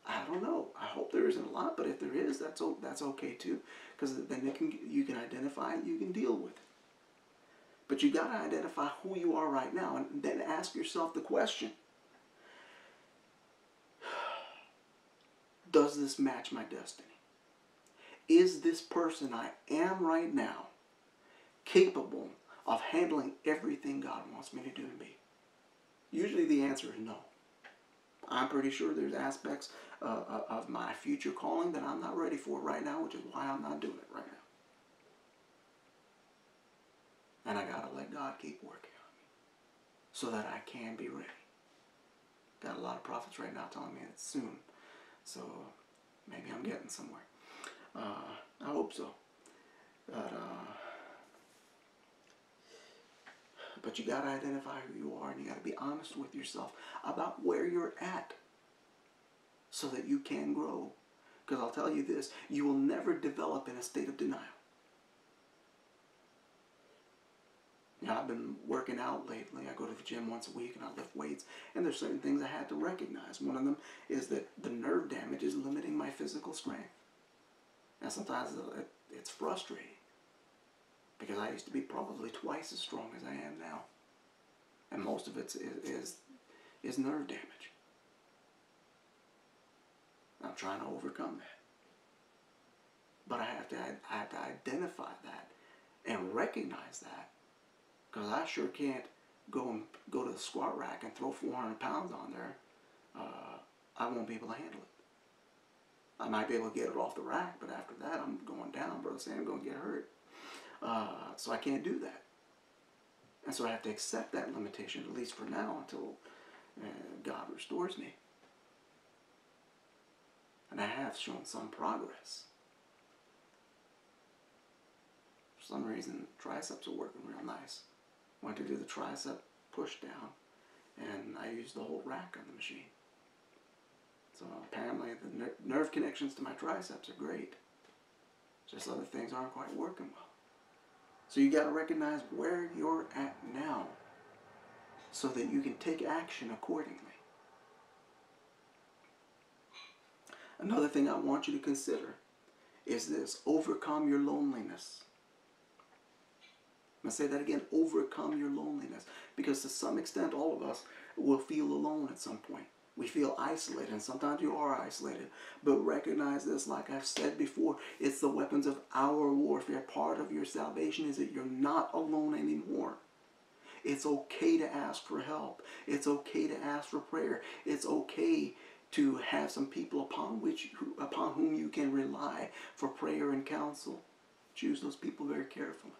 I don't know. I hope there isn't a lot, but if there is, that's okay too, because then you can identify it, you can deal with it. But you got to identify who you are right now, and then ask yourself the question, does this match my destiny? Is this person I am right now capable of handling everything God wants me to do and be? Usually the answer is no. I'm pretty sure there's aspects of my future calling that I'm not ready for right now, which is why I'm not doing it right now. And I got to let God keep working on me so that I can be ready. Got a lot of prophets right now telling me it's soon. So maybe I'm getting somewhere. I hope so. But you got to identify who you are, and you got to be honest with yourself about where you're at so that you can grow. Because I'll tell you this, you will never develop in a state of denial. I've been working out lately. I go to the gym once a week and I lift weights, and there's certain things I had to recognize. One of them is that the nerve damage is limiting my physical strength. And sometimes it's frustrating because I used to be probably twice as strong as I am now. And most of it is nerve damage. I'm trying to overcome that. But I have to identify that and recognize that, because I sure can't go to the squat rack and throw 400 pounds on there. I won't be able to handle it. I might be able to get it off the rack, but after that I'm going down, Brother Sam, I'm going to get hurt. So I can't do that. And so I have to accept that limitation, at least for now, until God restores me. And I have shown some progress. For some reason, triceps are working real nice. Went to do the tricep push down, and I used the whole rack on the machine. So apparently the nerve connections to my triceps are great. Just other things aren't quite working well. So you got to recognize where you're at now so that you can take action accordingly. Another thing I want you to consider is this: overcome your loneliness. I'm going to say that again: overcome your loneliness. Because to some extent, all of us will feel alone at some point. We feel isolated, and sometimes you are isolated. But recognize this, like I've said before, it's the weapons of our warfare. Part of your salvation is that you're not alone anymore. It's okay to ask for help. It's okay to ask for prayer. It's okay to have some people upon whom you can rely for prayer and counsel. Choose those people very carefully.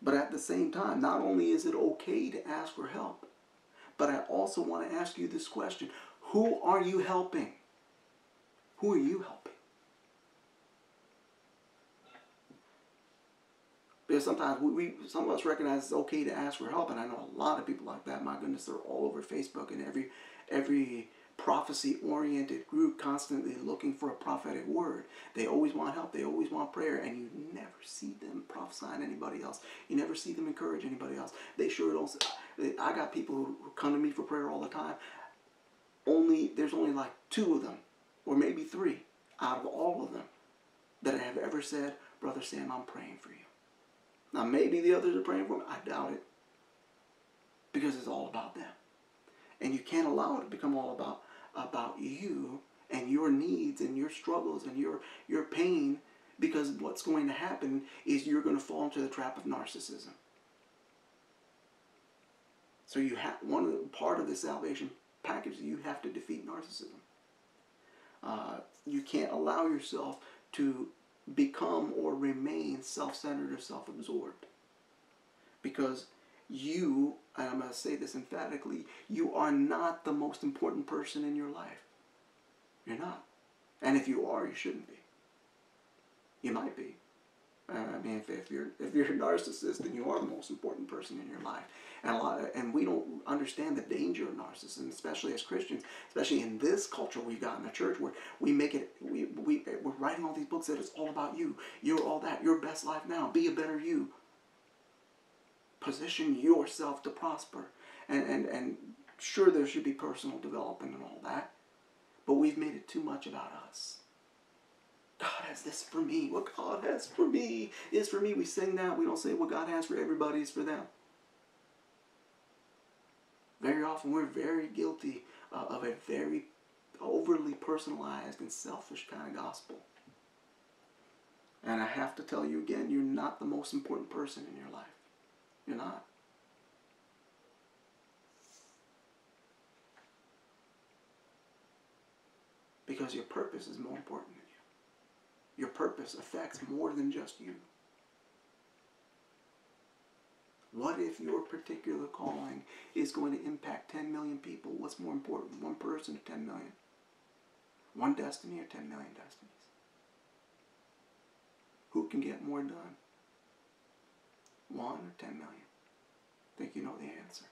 But at the same time, not only is it okay to ask for help, but I also want to ask you this question: who are you helping? Who are you helping? Because sometimes some of us recognize it's okay to ask for help, and I know a lot of people like that. My goodness, they're all over Facebook and every prophecy-oriented group, constantly looking for a prophetic word. They always want help. They always want prayer, and you never see them prophesying to anybody else. You never see them encourage anybody else. They sure don't. I got people who come to me for prayer all the time. There's only like 2 of them, or maybe 3 out of all of them that have ever said, "Brother Sam, I'm praying for you." Now maybe the others are praying for me. I doubt it, because it's all about them. And you can't allow it to become all about you and your needs and your struggles and your pain, because what's going to happen is you're going to fall into the trap of narcissism. So you have part of the salvation package, you have to defeat narcissism. You can't allow yourself to become or remain self-centered or self-absorbed, because you, and I'm going to say this emphatically, you are not the most important person in your life. You're not. And if you are, you shouldn't be. You might be. I mean, if you're a narcissist, then you are the most important person in your life. And we don't understand the danger of narcissism, especially as Christians, especially in this culture we've got in the church, where we make it, we're writing all these books that it's all about you. You're all that. Your best life now. Be a better you. Position yourself to prosper. And sure, there should be personal development and all that, but we've made it too much about us. God has this for me. What God has for me is for me. We sing that. We don't say what God has for everybody is for them. Very often we're very guilty of a very overly personalized and selfish kind of gospel. And I have to tell you again, you're not the most important person in your life. You're not. Because your purpose is more important than you. Your purpose affects more than just you. What if your particular calling is going to impact 10 million people? What's more important, one person or 10 million? One destiny or 10 million destinies? Who can get more done? 1 or 10 million? I think you know the answer.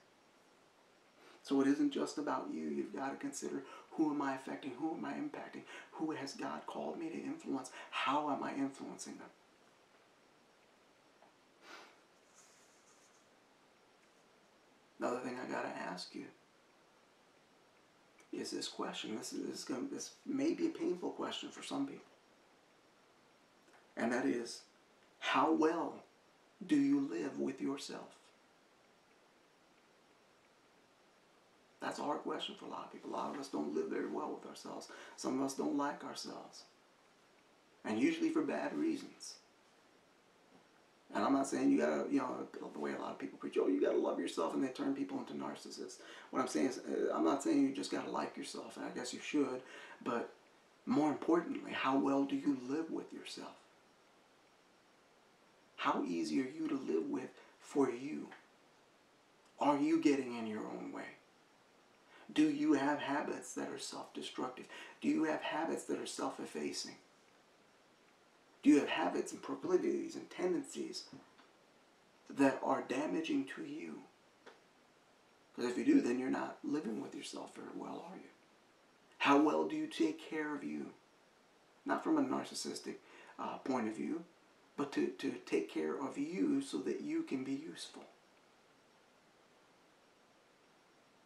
So it isn't just about you. You've got to consider, who am I affecting? Who am I impacting? Who has God called me to influence? How am I influencing them? Another thing I got to ask you, is this question. This may be a painful question for some people. And that is, how well do you live with yourself? That's a hard question for a lot of people. A lot of us don't live very well with ourselves. Some of us don't like ourselves. And usually for bad reasons. And I'm not saying you gotta, the way a lot of people preach, you gotta love yourself, and they turn people into narcissists. What I'm saying is, I'm not saying you just gotta like yourself, and I guess you should, but more importantly, how well do you live with yourself? How easy are you to live with for you? Are you getting in your own way? Do you have habits that are self-destructive? Do you have habits that are self-effacing? Do you have habits and proclivities and tendencies that are damaging to you? Because if you do, then you're not living with yourself very well, are you? How well do you take care of you? Not from a narcissistic point of view, but to take care of you so that you can be useful.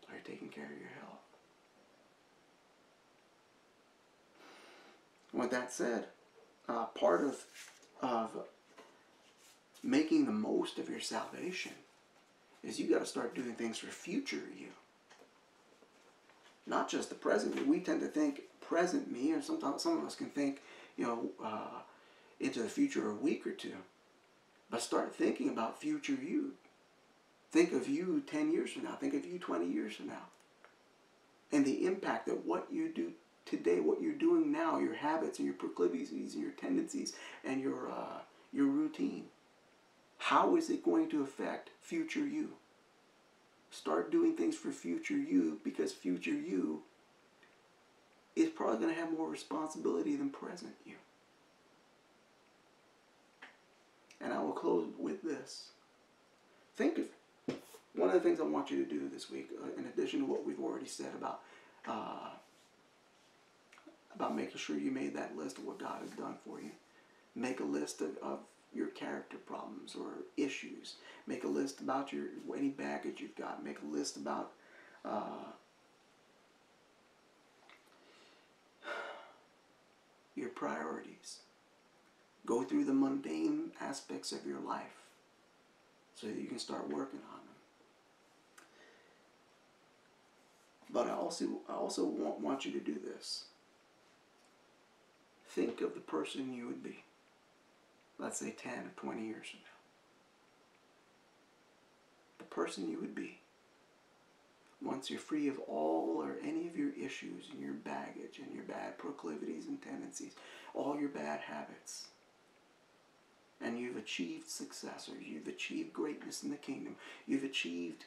Are you taking care of your health? With that said, part of making the most of your salvation is you got to start doing things for future you. Not just the present you. We tend to think present me, or sometimes some of us can think, into the future a week or two. But start thinking about future you. Think of you 10 years from now. Think of you 20 years from now. And the impact that what you do today, what you're doing now, your habits and your proclivities and your tendencies and your routine, how is it going to affect future you? Start doing things for future you, because future you is probably going to have more responsibility than present you. And I will close with this. Think of one of the things I want you to do this week, in addition to what we've already said about making sure you made that list of what God has done for you. Make a list of your character problems or issues. Make a list about any baggage you've got. Make a list about your priorities. Go through the mundane aspects of your life so that you can start working on them. But I also want you to do this. Think of the person you would be, let's say 10 or 20 years from now. The person you would be once you're free of all or any of your issues and your baggage and your bad proclivities and tendencies, all your bad habits, and you've achieved success, or you've achieved greatness in the kingdom, you've achieved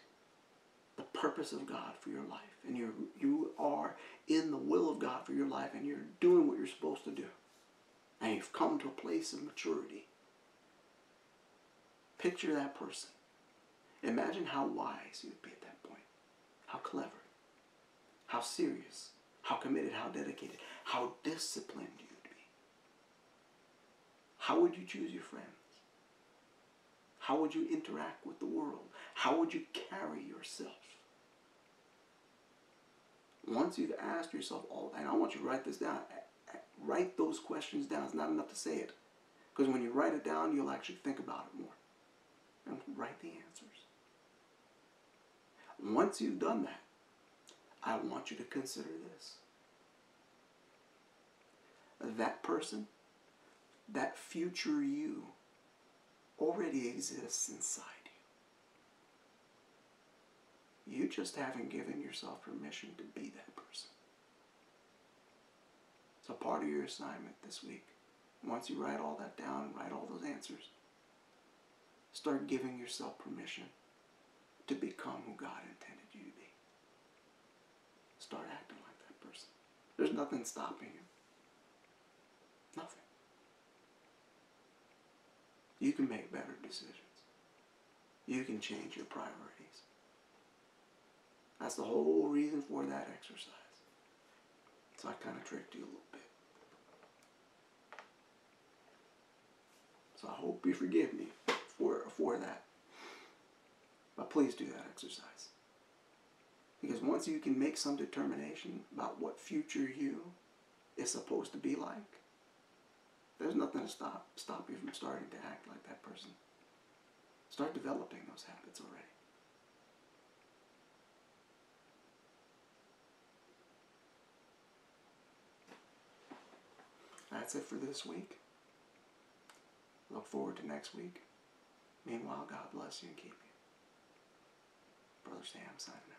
the purpose of God for your life, and you are in the will of God for your life, and you're doing what you're supposed to do, and you've come to a place of maturity. Picture that person. Imagine how wise you would be at that point, how clever, how serious, how committed, how dedicated, how disciplined you would be. How would you choose your friends? How would you interact with the world? How would you carry yourself? Once you've asked yourself all, and I want you to write this down, write those questions down. It's not enough to say it. Because when you write it down, you'll actually think about it more. And write the answers. Once you've done that, I want you to consider this. That person, that future you, already exists inside you. You just haven't given yourself permission to be that person. So part of your assignment this week, once you write all that down and write all those answers, start giving yourself permission to become who God intended you to be. Start acting like that person. There's nothing stopping you. Nothing. You can make better decisions. You can change your priorities. That's the whole reason for that exercise. So I kind of tricked you a little bit. So I hope you forgive me for that. But please do that exercise. Because once you can make some determination about what future you is supposed to be like, there's nothing to stop you from starting to act like that person. Start developing those habits already. That's it for this week. Look forward to next week. Meanwhile, God bless you and keep you. Brother Sam signing out.